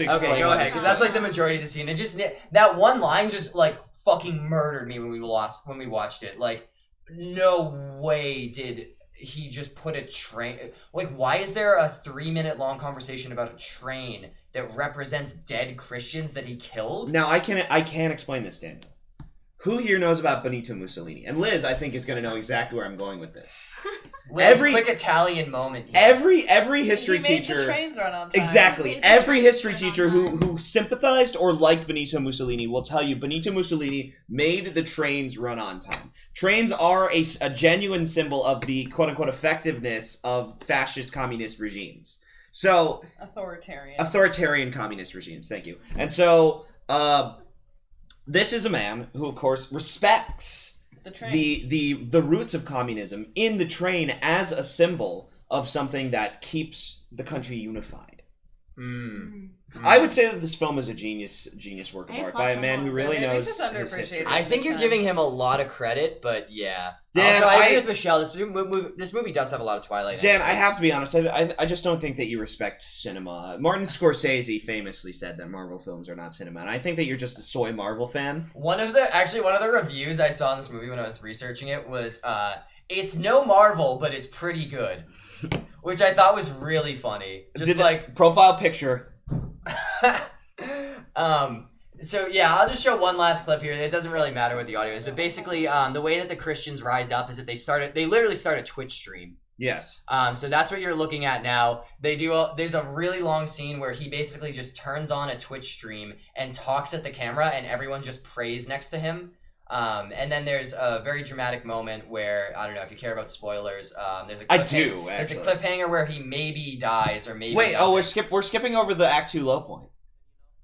explain. Okay, go why ahead, this because is that's like brilliant. the majority of the scene. And just that one line just like fucking murdered me when we watched it. Like, no way did he just put a train. Like, why is there a 3-minute long conversation about a train that represents dead Christians that he killed? Now I can explain this, Daniel. Who here knows about Benito Mussolini? And Liz, I think, is going to know exactly where I'm going with this. Liz, quick Italian moment. Here. Every history he made teacher. the trains run on time. Exactly. Every history teacher who sympathized or liked Benito Mussolini will tell you Benito Mussolini made the trains run on time. Trains are a genuine symbol of the quote-unquote effectiveness of fascist communist regimes. So, authoritarian communist regimes, thank you. And so, this is a man who, of course, respects the train. the roots of communism in the train as a symbol of something that keeps the country unified. I would say that this film is a genius work of art by a man who really knows his history. I think you're giving him a lot of credit, but yeah. Dan, also, I agree with Michelle. This movie does have a lot of Twilight. Dan, I have to be honest. I just don't think that you respect cinema. Martin Scorsese famously said that Marvel films are not cinema, and I think that you're just a soy Marvel fan. One of the reviews I saw in this movie when I was researching it was, it's no Marvel, but it's pretty good. Which I thought was really funny. Just like profile picture. So yeah, I'll just show one last clip here. It doesn't really matter what the audio is, but basically, the way that the Christians rise up is that they literally start a Twitch stream. Yes. So that's what you're looking at now. There's a really long scene where he basically just turns on a Twitch stream and talks at the camera, and everyone just prays next to him. And then there's a very dramatic moment where, I don't know if you care about spoilers, there's a I do, There's a actually. cliffhanger where he maybe dies or maybe Wait, doesn't. we're skipping over the Act 2 low point.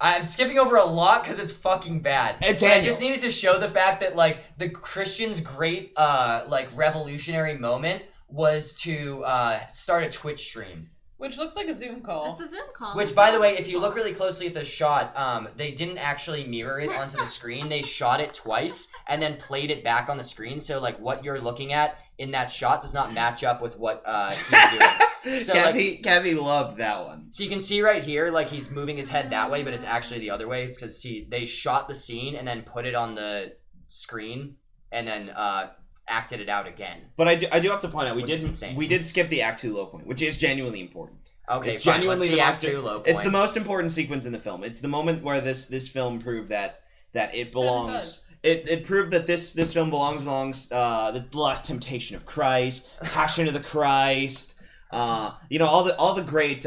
I'm skipping over a lot because it's fucking bad. Hey, But I Daniel. just needed to show the fact that, like, the Christians' great, like, revolutionary moment was to start a Twitch stream. Which looks like a Zoom call. It's a Zoom call. Which, by the way, if you look really closely at the shot, they didn't actually mirror it onto the screen. They shot it twice and then played it back on the screen. So, like, what you're looking at in that shot does not match up with what he's doing. So, Kathy loved that one. So you can see right here, like, he's moving his head that way, but it's actually the other way. It's because, they shot the scene and then put it on the screen and then acted it out again. But I do have to point out, Which is insane. we did skip the Act 2 low point, which is genuinely important. Okay, It's fine. genuinely What's the the most- Act 2 low point? It's the most important sequence in the film. It's the moment where this film proved that it belongs. It proved that this film belongs along the Last Temptation of Christ, Passion of the Christ. All the great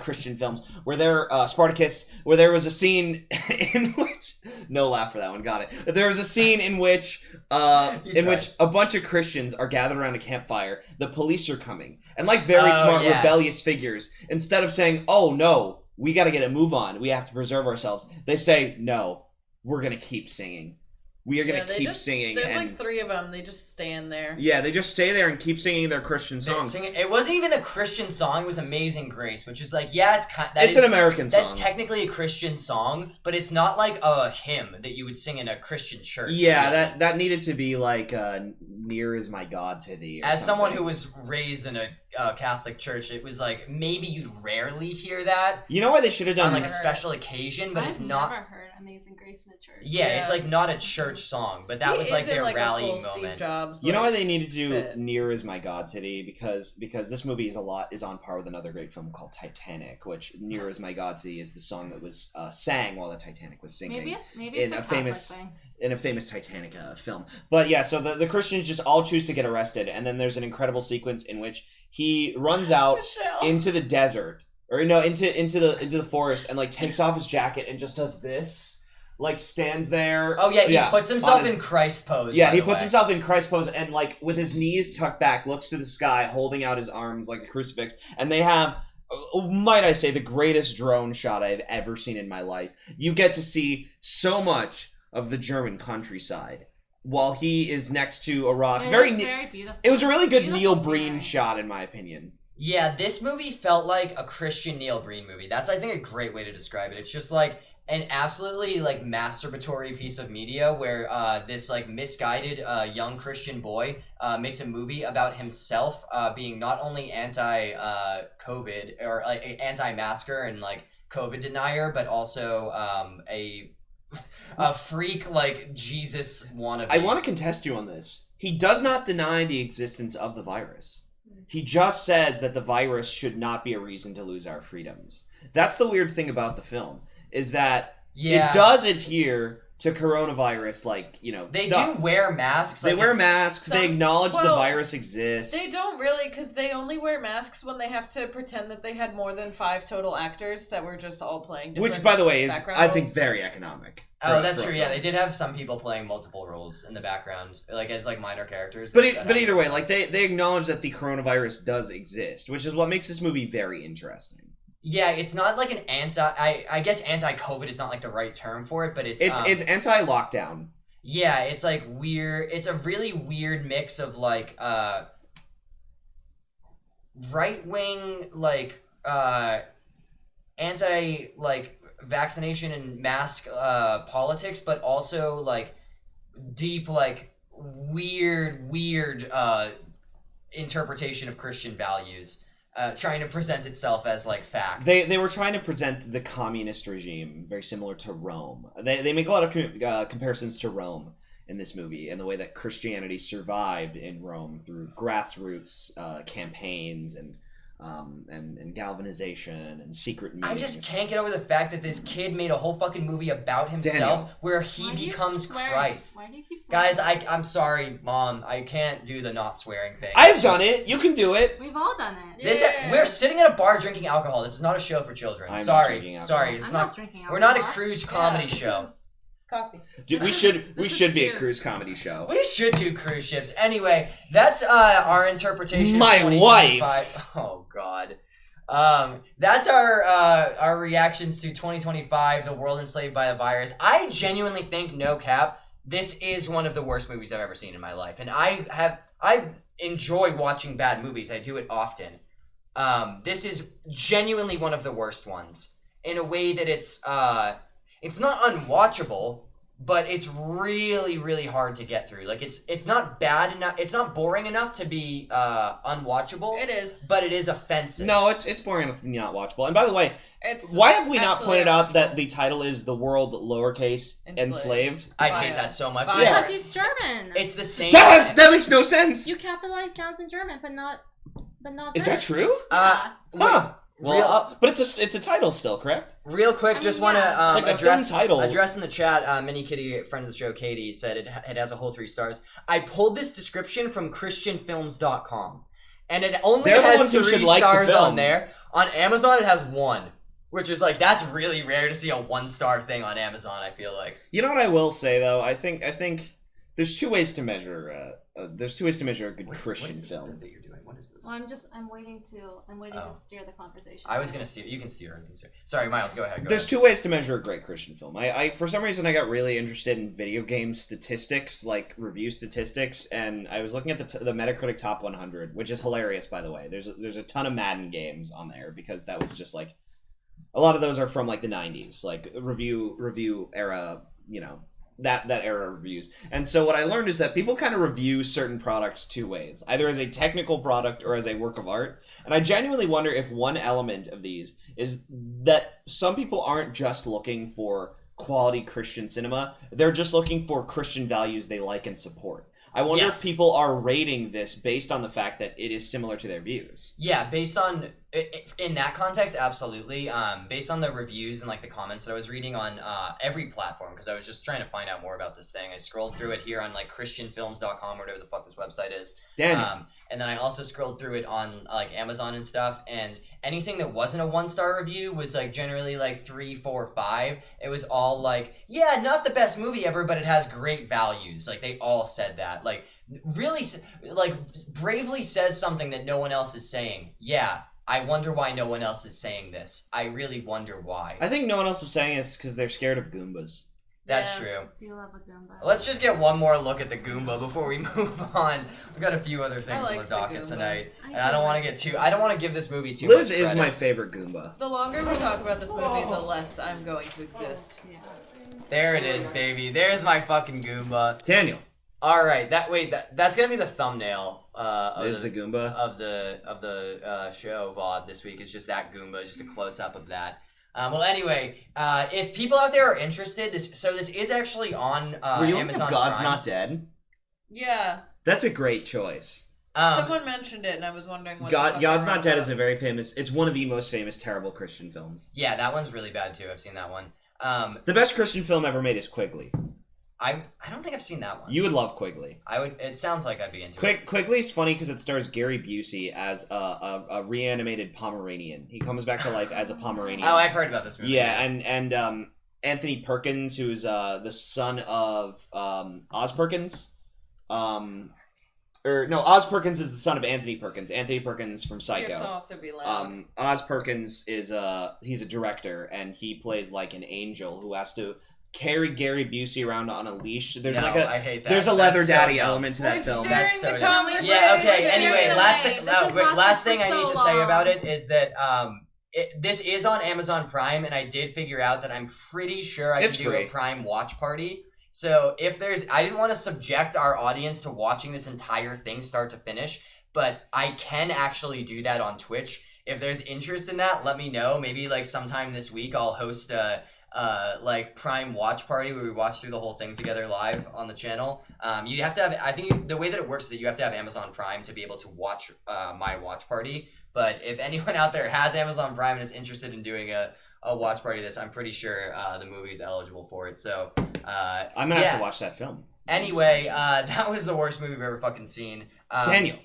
Christian films where there Spartacus, where there was a scene in which no laugh for that one, got it. There was a scene in which a bunch of Christians are gathered around a campfire. The police are coming, and like very smart rebellious figures, instead of saying, "Oh no, we got to get a move on, we have to preserve ourselves," they say, "No, we're gonna keep singing. We are gonna keep singing." There's and like 3 of them. They just stand there. yeah, they just stay there and keep singing their Christian songs. It wasn't even a Christian song. It was Amazing Grace, which is like, yeah, It's an American song. That's technically a Christian song, but it's not like a hymn that you would sing in a Christian church. Yeah, that needed to be like "Near Is My God to Thee." Or As someone something. who was raised in a Catholic church, it was like maybe you'd rarely hear that You know why they should have done on like a special occasion, but I've it's not. never heard Amazing Grace in the church. Yeah, Yeah. it's like not a church song, but that was like He isn't, their rallying a full moment. Steve Jobs, You know why like, they needed to do fit. "Near Is My God to Thee" because this movie is on par with another great film called Titanic, which "Near Is My God to Thee" is the song that was sang while the Titanic was sinking. Maybe in it's a a famous- Catholic thing. In a famous Titanic film. But yeah, so the Christians just all choose to get arrested, and then there's an incredible sequence in which he runs out Michelle. into the desert, or no, into the forest, and like takes off his jacket and just does this, like stands there. Oh yeah, he puts himself on his- in Christ pose. Yeah, by he the puts way. himself in Christ pose and like with his knees tucked back, looks to the sky, holding out his arms like a crucifix, and they have, might I say, the greatest drone shot I've ever seen in my life. You get to see so much of the German countryside while he is next to a rock. It Very is very beautiful. It was a really good Beautiful Neil scenery. Breen shot, in my opinion. Yeah, this movie felt like a Christian Neil Breen movie. That's, I think, a great way to describe it. It's just like an absolutely like masturbatory piece of media where this like misguided young Christian boy makes a movie about himself being not only anti-COVID or like anti-masker and like COVID denier, but also a freak like Jesus wannabe. I want to contest you on this. He does not deny the existence of the virus. He just says that the virus should not be a reason to lose our freedoms. That's the weird thing about the film, is that it does adhere to coronavirus, like, They stuff. do wear masks. They like, wear it's- masks. They acknowledge the virus exists. They don't really, because they only wear masks when they have to pretend that they had more than 5 total actors that were just all playing different Which, by the way, is, background I think, roles. very economic. Oh, that's true. Yeah, they did have some people playing multiple roles in the background, like as like minor characters. But that but either way, like they acknowledge that the coronavirus does exist, which is what makes this movie very interesting. Yeah, it's not like an I guess anti-COVID is not like the right term for it, but it's anti-lockdown. Yeah, it's like weird. It's a really weird mix of like right-wing like anti like vaccination and mask politics, but also like deep like weird interpretation of Christian values. Trying to present itself as like fact. They were trying to present the communist regime very similar to Rome. They make a lot of comparisons to Rome in this movie and the way that Christianity survived in Rome through grassroots campaigns and galvanization and secret meetings. I just can't get over the fact that this kid made a whole fucking movie about himself Daniel. where he becomes Christ. Why do you keep swearing? Guys, I'm sorry, Mom. I can't do the not swearing thing. I've done it. You can do it. We've all done it. We're sitting at a bar drinking alcohol. This is not a show for children. I'm not sorry. drinking alcohol. It's I'm not. not drinking We're not a alcohol. cruise comedy this show. is Coffee. Dude, we This should is be a juice. cruise comedy show. We should do cruise ships. Anyway, that's our interpretation My of 2025. Oh god. That's our reactions to 2025, the world enslaved by a virus. I genuinely think, no cap, this is one of the worst movies I've ever seen in my life. And I enjoy watching bad movies. I do it often. This is genuinely one of the worst ones in a way that it's not unwatchable, but it's really, really hard to get through. Like it's not bad enough. It's not boring enough to be unwatchable. It is. But it is offensive. No, it's boring enough to be not watchable. And by the way, It's why have we not absolutely pointed out unwatchable. that the title is The World Lowercase Enslaved? I Via- hate that so much. via- Because he's German. It's the same. That makes no sense. You capitalize nouns in German, but not Is that this. true? Yeah. Huh. Real- Well, but it's a title still, correct? Real quick, I just mean, want to yeah. Like a address film title. in the chat. Mini Kitty, friend of the show, Katie, said it has a whole 3 stars. I pulled this description from ChristianFilms.com, and it only They're the has ones who 3 should like the stars film. on there. On Amazon, it has 1, which is like that's really rare to see a 1-star thing on Amazon. I feel like. You know what I will say though? I think there's 2 ways to measure. There's 2 ways to measure a good Christian What is this film. that you're doing? What is this? Well, I'm waiting Oh. to steer the conversation. I was gonna steer. You can steer. Sorry, Miles. Go ahead. There's 2 ways to measure a great Christian film. I for some reason I got really interested in video game statistics, like review statistics, and I was looking at the Metacritic Top 100, which is hilarious, by the way. There's a ton of Madden games on there because that was just like a lot of those are from like the 90s, like review era, you know. That era of reviews. And so what I learned is that people kind of review certain products 2 ways, either as a technical product or as a work of art. And I genuinely wonder if one element of these is that some people aren't just looking for quality Christian cinema, they're just looking for Christian values they like and support. I wonder Yes. if people are rating this based on the fact that it is similar to their views. Yeah, based on in that context, absolutely. Based on the reviews and like the comments that I was reading on every platform, because I was just trying to find out more about this thing. I scrolled through it here on like ChristianFilms.com, whatever the fuck this website is. Daniel. And then I also scrolled through it on like Amazon and stuff. And anything that wasn't a 1-star review was like generally like 3, 4, 5. It was all like, yeah, not the best movie ever, but it has great values. Like they all said that. Like really, like bravely says something that no one else is saying. Yeah. I wonder why no one else is saying this. I really wonder why. I think no one else is saying this because they're scared of Goombas. That's Yeah. true. Do you love a Goomba? Let's just get one more look at the Goomba before we move on. We've got a few other things like on the the docket Goomba. tonight, I and I don't do want to like get too. I don't want to give this movie too Liz much is credit. my favorite Goomba. The longer we talk about this movie, the less I'm going to exist. Yeah. There it is, baby. There's my fucking Goomba. Daniel, All right, that's gonna be the thumbnail. is the Goomba. of the show VOD this week is just that Goomba, just a close up of that. Well, anyway, if people out there are interested, this is actually on Were you looking Amazon at God's Prime. Not Dead? Yeah. That's a great choice. Someone mentioned it, and I was wondering what. the fuck God's they were Not Dead about. is a very famous. It's one of the most famous terrible Christian films. Yeah, that one's really bad too. I've seen that one. The best Christian film ever made is Quigley. I don't think I've seen that one. You would love Quigley. I would. It sounds like I'd be into it. Quigley's funny because it stars Gary Busey as a reanimated Pomeranian. He comes back to life as a Pomeranian. Oh, I've heard about this movie. Yeah, and Anthony Perkins, who's the son of Oz Perkins. Oz Perkins is the son of Anthony Perkins. Anthony Perkins from You have to Psycho. also be loud. Oz Perkins is he's a director, and he plays like an angel who has to carry Gary Busey around on a leash. There's No, like a I hate that. there's a That's leather so daddy dumb. element to that We're film. steering That's so the dumb. conversation. Yeah. Okay. We're Anyway, steering last away. thing. This has Last lasted thing I for need so to say long. about it is that this is on Amazon Prime, and I did figure out that I'm pretty sure I It's can do free. a Prime watch party. So if I didn't want to subject our audience to watching this entire thing start to finish, but I can actually do that on Twitch. If there's interest in that, let me know. Maybe like sometime this week I'll host a like Prime watch party where we watch through the whole thing together live on the channel. You have to have, I think the way that it works is that you have to have Amazon Prime to be able to watch my watch party. But if anyone out there has Amazon Prime and is interested in doing a watch party of this, I'm pretty sure the movie is eligible for it. So I'm gonna have to watch that film. Anyway, that was the worst movie I've ever fucking seen. Daniel.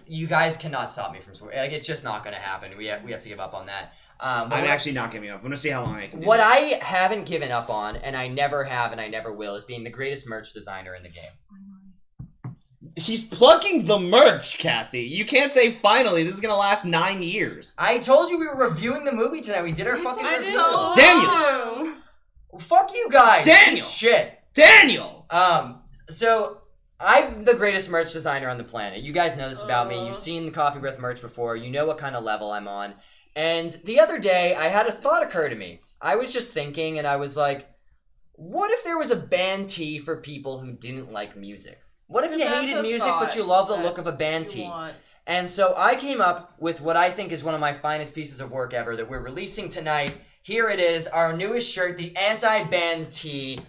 You guys cannot stop me from swearing. Like, it's just not gonna happen. We have to give up on that. I'm actually not giving up. I'm gonna see how long I can do What this. I haven't given up on, and I never have and I never will, is being the greatest merch designer in the game. He's plugging the merch, Kathy. You can't say finally. This is gonna last 9 years. I told you we were reviewing the movie tonight. We did our fucking I review. know. Daniel! Well, fuck you guys. Daniel! Eat shit. Daniel! So I'm the greatest merch designer on the planet. You guys know this about me. You've seen the Coffee Breath merch before. You know what kind of level I'm on. And the other day, I had a thought occur to me. I was just thinking, and I was like, what if there was a band tee for people who didn't like music? What if you That's hated a music, thought but you love the that look of a band you tee? want. And so I came up with what I think is one of my finest pieces of work ever that we're releasing tonight. Here it is, our newest shirt, the anti-band tee.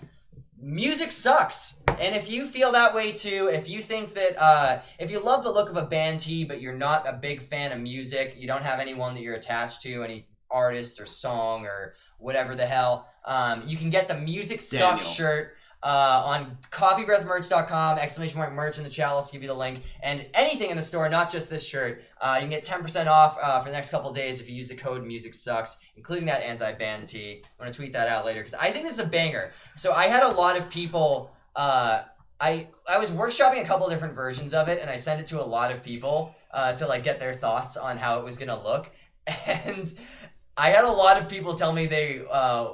Music sucks. And if you feel that way too, if you think that, if you love the look of a band tee, but you're not a big fan of music, you don't have anyone that you're attached to, any artist or song or whatever the hell, you can get the Music Sucks Daniel. shirt on CoffeeBreathMerch.com, ! merch in the chat. I'll give you the link. And anything in the store, not just this shirt. You can get 10% off for the next couple days if you use the code MUSICSUCKS, including that anti-band tee. I'm going to tweet that out later because I think this is a banger. So I had a lot of people, I was workshopping a couple of different versions of it, and I sent it to a lot of people to like get their thoughts on how it was going to look. And I had a lot of people tell me they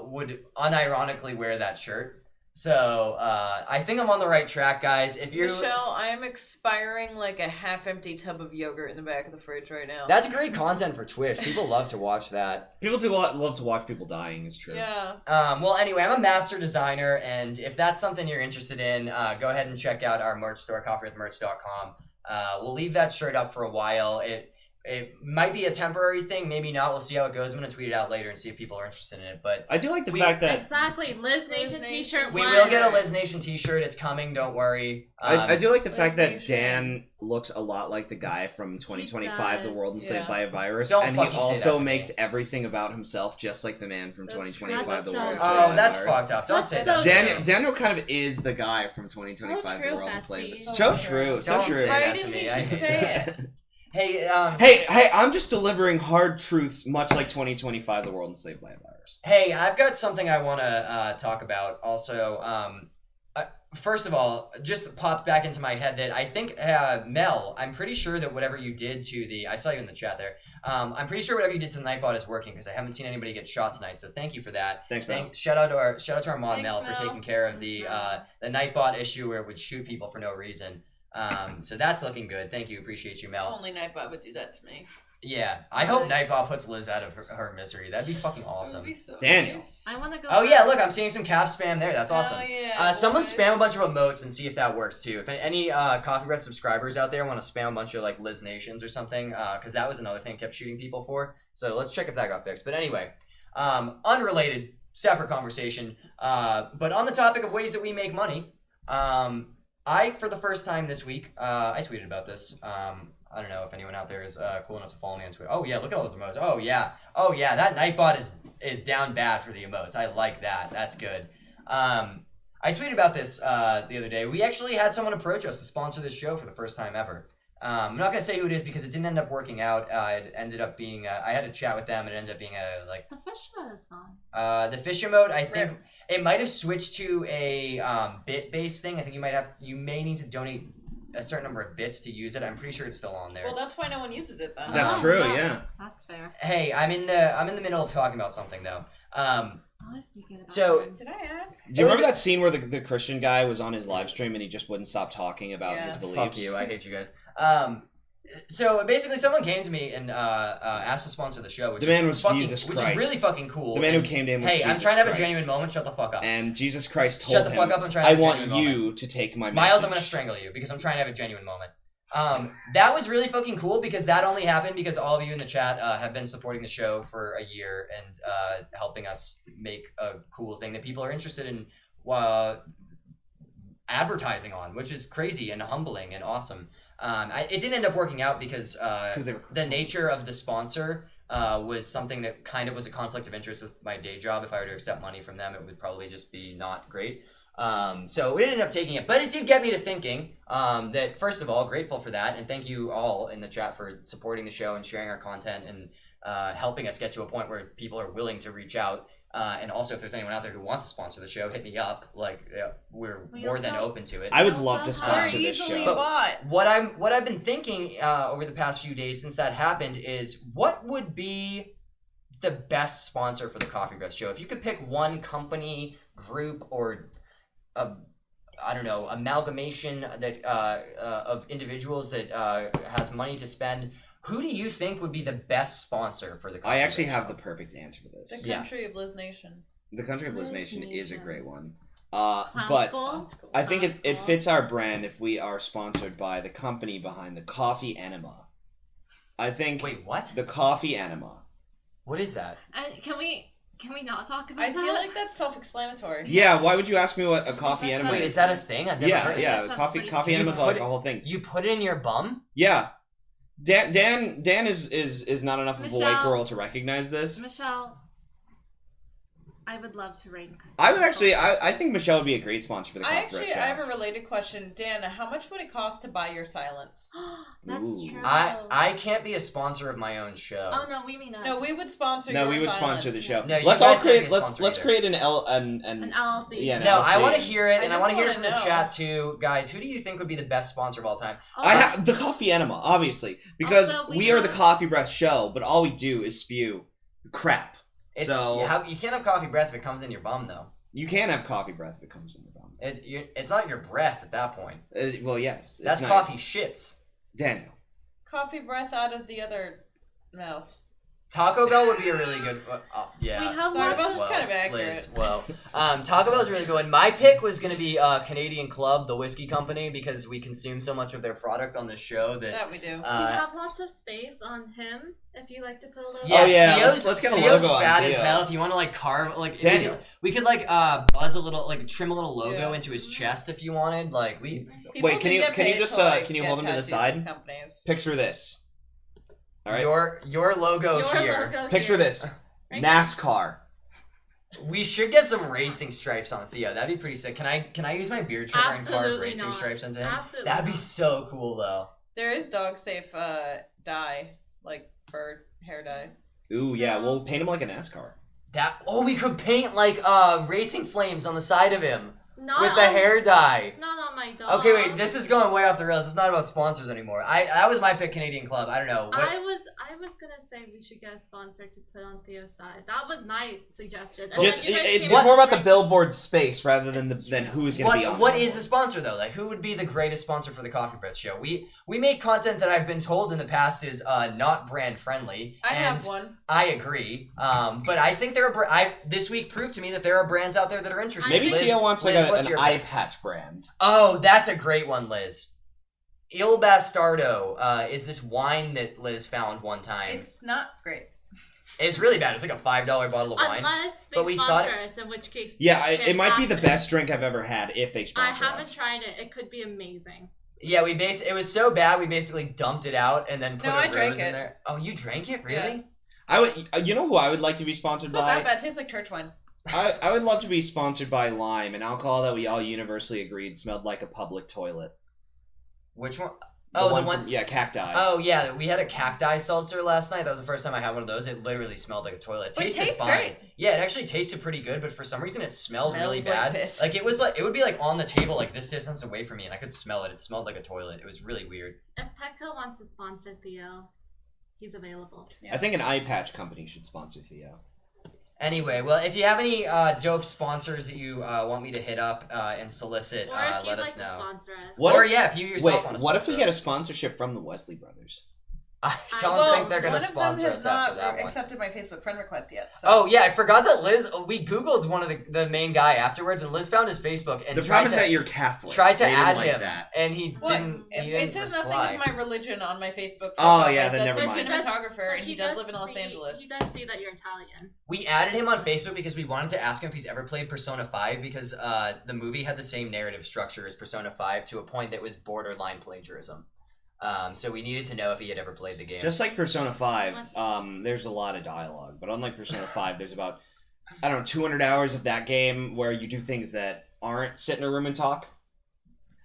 would unironically wear that shirt. So, I think I'm on the right track, guys. If you're... Michelle, I am expiring like a half-empty tub of yogurt in the back of the fridge right now. That's great content for Twitch. People love to watch that. People do love to watch people dying, is true. Yeah. Well, anyway, I'm a master designer, and if that's something you're interested in, go ahead and check out our merch store, CoffeeBreathMerch.com. We'll leave that shirt up for a while. It might be a temporary thing, maybe not. We'll see how it goes. I'm going to tweet it out later and see if people are interested in it. But I do like the fact that... Exactly. Liz Nation t-shirt. we will get a Liz Nation t-shirt. It's coming. Don't worry. I do like the fact that PlayStation. Dan looks a lot like the guy from 2025, The World Enslaved Yeah. by a Virus, Don't and he fucking say that also to makes me. everything about himself just like the man from That's 2025, true. The That's World so Enslaved by Oh, a that's Virus. fucked up. Don't That's say so that. Daniel kind of is the guy from 2025, So The true, World Enslaved. bestie. So true, so Don't true. say Why that to didn't me. he just say it? Hey, Hey, I'm just delivering hard truths, much like 2025, The World Enslaved by a Virus. Hey, I've got something I want to talk about. Also, first of all, just popped back into my head that I think Mel, I'm pretty sure that whatever you did to the, I saw you in the chat there. I'm pretty sure whatever you did to the Nightbot is working because I haven't seen anybody get shot tonight. So thank you for that. Thanks, Mel. Shout out to our mod Thanks, Mel for Mel. taking care of the Thanks, the Nightbot issue where it would shoot people for no reason. So that's looking good. Thank you, appreciate you, Mel. Only Nightbot would do that to me. Yeah, I hope Nightbot puts Liz out of her misery. That'd be fucking awesome. That would be so Daniel. nice. I want to go. Oh yeah, first. look, I'm seeing some cap spam there. That's awesome. Oh, yeah, Someone boys. spam a bunch of emotes and see if that works too. If any Coffee Breath subscribers out there want to spam a bunch of like Liz Nations or something, because that was another thing I kept shooting people for. So let's check if that got fixed. But anyway, unrelated, separate conversation. But on the topic of ways that we make money, I for the first time this week, I tweeted about this. I don't know if anyone out there is cool enough to follow me on Twitter. Oh yeah, look at all those emotes. Oh yeah, that Nightbot is down bad for the emotes. I like that. That's good. I tweeted about this the other day. We actually had someone approach us to sponsor this show for the first time ever. I'm not gonna say who it is because it didn't end up working out. It ended up being I had a chat with them and it ended up being The fish show is gone. the fish emote. I think Rip. it might have switched to a bit based thing. I think you may need to donate a certain number of bits to use it. I'm pretty sure it's still on there. Well, that's why no one uses it then. That's Oh, true, no. yeah. That's fair. Hey, I'm in the middle of talking about something though. Always speaking about So- him. Did I ask? Do you remember that scene where the Christian guy was on his live stream and he just wouldn't stop talking about Yeah. his beliefs? Fuck you, I hate you guys. So basically, someone came to me and asked to sponsor the show, which The man is was fucking, Jesus which is Christ. really fucking cool. The man who And, came to him was hey, Jesus I'm trying to have Christ. a genuine moment. Shut the fuck up. And Jesus Christ told Shut the fuck him, up. I'm trying to I have a want genuine you moment. to take my message. Myles, I'm gonna strangle you because I'm trying to have a genuine moment. That was really fucking cool because that only happened because all of you in the chat have been supporting the show for a year and helping us make a cool thing that people are interested in advertising on, which is crazy and humbling and awesome. It didn't end up working out because they were the nature of the sponsor was something that kind of was a conflict of interest with my day job. If I were to accept money from them, it would probably just be not great. So we didn't end up taking it, but it did get me to thinking that, first of all, grateful for that, and thank you all in the chat for supporting the show and sharing our content and helping us get to a point where people are willing to reach out. And also, if there's anyone out there who wants to sponsor the show, hit me up. Like, we're more than open to it. I would We love to also sponsor We're this easily show. bought. What I've been thinking over the past few days since that happened is, what would be the best sponsor for the Coffee Breath Show? If you could pick one company, group, or I don't know, amalgamation that of individuals that has money to spend, who do you think would be the best sponsor for the Coffee I actually Breath have Show? the perfect answer for this. The country of Liz Nation. The Country of Liz Liz Nation is a Nation. great one. Clown But School? I think Clown it School. fits our brand if we are sponsored by the company behind the Coffee Enema. I think Wait, what? the Coffee Enema. What is that? Can we not talk about I that? feel like that's self-explanatory. Yeah, why would you ask me what a coffee That's enema Wait, is? is that a thing? I've never Yeah, heard of yeah. this. That sounds Coffee pretty enemas sweet. are like a whole thing. You put it in your bum? Yeah. Dan is not enough of a white Michelle. girl to recognize this. Michelle, I would love to rank. I would actually, I think Michelle would be a great sponsor for the I Coffee Breath actually, Show. I have a related question. Dan, how much would it cost to buy your silence? That's Ooh. true. I can't be a sponsor of my own show. Oh no, we mean us. No, we would sponsor No, your we would silence. sponsor the show. No, you let's guys all can't be create. a Let's sponsor either. create an an LLC. Yeah, No, I LLC. want to hear it, and I I want to just hear it from wanna the know. chat too, guys. Who do you think would be the best sponsor of all time? Also, I have the Coffee Enema, obviously, because Also, we we are the have- Coffee Breath Show, but all we do is spew crap. It's, So you can't have coffee breath if it comes in your bum, though. you can have coffee breath if it comes in the bum. It's not your breath at that point. Well, yes, That's it's coffee shits. Daniel. Coffee breath out of the other mouth. Taco Bell would be a really good. Yeah. We have Taco lots Bell's of. just kind of accurate. Liz, well, Taco Bell's really good. My pick was going to be Canadian Club, the whiskey company, because we consume so much of their product on this show that. That we do. We have lots of space on him. If you like to put a little. Yeah, Oh, yeah, Theo's, let's get a Theo's logo on fat as Theo. hell. If you want to like carve, like Daniel. we could like buzz a little, like trim a little logo Yeah. into his chest if you wanted. Like we. People Wait, can do you- get can you paid just, to, like, can you get hold them to the tattoos side? with companies. Picture this. All right. Your logo Your here. logo Picture here. this. Right NASCAR. We should get some racing stripes on Theo. That'd be pretty sick. Can I use my beard trimmer and carve Absolutely racing not. stripes into him? Absolutely That'd be not. so cool though. There is dog safe dye, like for hair dye. Ooh, yeah. So- We'll paint him like a NASCAR. We could paint like racing flames on the side of him Not with the on- hair dye. Not on my dog. Okay, wait. This is going way off the rails. It's not about sponsors anymore. That was my pick. Canadian Club. I don't know. What, I was gonna say we should get a sponsor to put on Theo's side. That was my suggestion. And Just then you guys it's came more up about the with- billboard space rather than That's than true. who's going to be on. what the is the billboard. sponsor though? Like, who would be the greatest sponsor for the Coffee Breath Show? We make content that I've been told in the past is not brand friendly. I and have one. I agree. But I think there are. This week proved to me that there are brands out there that are interested. Maybe Liz, Theo wants like Liz, what's an your eye pick? patch brand. Oh, that's a great one, Liz. Il Bastardo is this wine that Liz found one time. It's not great. It's really bad. It's like a $5 bottle of wine. Unless they But we thought- sponsor us, in which case. Yeah, it's it might be the fantastic. best drink I've ever had if they I sponsor haven't us. tried it. It could be amazing. Yeah, it was so bad we basically dumped it out and then put No, a I rose drank in it. there. Oh, you drank it? Really? Yeah. I would. You know who I would like to be sponsored It's not that by? bad. It tastes like church wine. I would love to be sponsored by Lime, an alcohol that we all universally agreed smelled like a public toilet. Which one? The Oh, the one one. from- yeah, cacti. Oh yeah, we had a cacti seltzer last night. That was the first time I had one of those. It literally smelled like a toilet. It But it tasted tastes fine. great. Yeah, it actually tasted pretty good, but for some reason it smelled really Smells like bad. piss. Like it was like it would be like on the table like this distance away from me, and I could smell it. It smelled like a toilet. It was really weird. If Petco wants to sponsor Theo, he's available. I think an eye patch company should sponsor Theo. Anyway, well, if you have any dope sponsors that you want me to hit up and solicit, Or if you'd let like us to know. sponsor us. What Or if- yeah, if you yourself Wait, want to. what if we sponsor get a us. sponsorship from the Wesley brothers? I don't Well, think they're gonna one of them sponsor has us after not that one. accepted my Facebook friend request yet. So. Oh yeah, I forgot that Liz. We Googled one of the main guy afterwards, and Liz found his Facebook and The tried problem is to that you're Catholic. tried to They didn't add like him, that. and he What? didn't. He didn't It says reply. nothing of my religion on my Facebook. Oh, profile, yeah, but it then does never say mind. he's a photographer But and he does live in Los Angeles. He does see that you're Italian. We added him on Facebook because we wanted to ask him if he's ever played Persona 5 because the movie had the same narrative structure as Persona 5 to a point that was borderline plagiarism. So we needed to know if he had ever played the game. Just like Persona 5, there's a lot of dialogue. But unlike Persona 5, there's about, 200 hours of that game where you do things that aren't sit in a room and talk.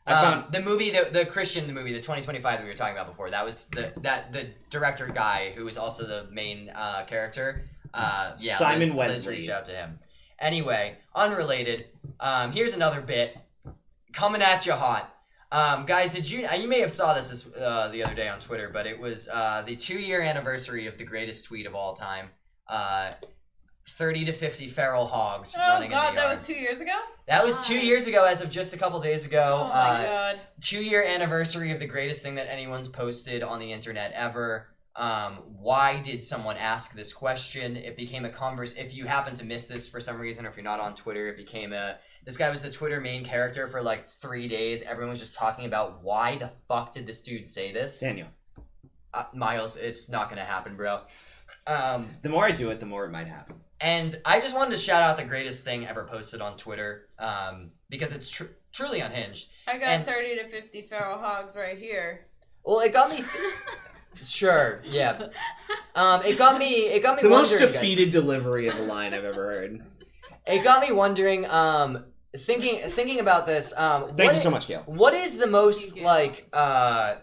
I found the movie, the Christian movie, the 2025 that we were talking about before. That was the director guy who was also the main character. Yeah, Simon Liz Wesley. reached out to him. Anyway, unrelated. Here's another bit coming at you hot. Guys, did you may have saw this the other day on Twitter, but it was the 2-year anniversary of the greatest tweet of all time. 30 to 50 feral hogs running in the yard. That was 2 years ago? That was 2 years ago, as of just a couple days ago. Oh my god. 2-year anniversary of the greatest thing that anyone's posted on the internet ever. Why did someone ask this question? It became a if you happen to miss this for some reason, or if you're not on Twitter, it became this guy was the Twitter main character for like 3 days. Everyone was just talking about why the fuck did this dude say this? Daniel. Myles, it's not gonna happen, bro. The more I do it, the more it might happen. And I just wanted to shout out the greatest thing ever posted on Twitter, because it's truly unhinged. I got 30 to 50 feral hogs right here. Well, it got me. Sure, yeah. It got me. The most defeated delivery of a line I've ever heard. It got me wondering. Thinking about this. Thank you so much, Gail. What is the most like how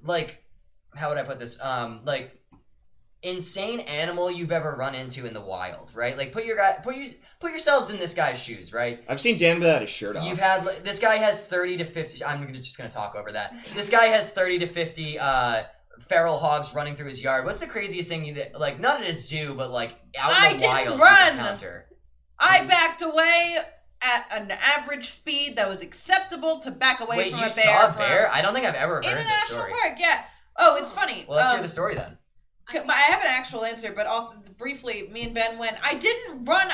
would I put this? Like insane animal you've ever run into in the wild, right? Like put yourselves in this guy's shoes, right? I've seen Dan without his shirt off. You've had this guy has 30 to 50. I'm just gonna talk over that. This guy has 30 to 50 feral hogs running through his yard. What's the craziest thing you like? Not at a zoo, but like out in the wild. Run. I backed away at an average speed that was acceptable to back away from a bear. Wait, you saw a bear? I don't think I've ever heard in a this national story. park. Yeah. Oh, it's funny. Well, let's hear the story then. I have an actual answer, but also briefly, me and Ben went. I didn't run.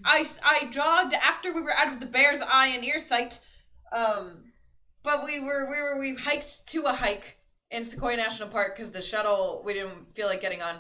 I jogged after we were out of the bear's eye and ear sight. But we hiked to a hike in Sequoia National Park because the shuttle we didn't feel like getting on,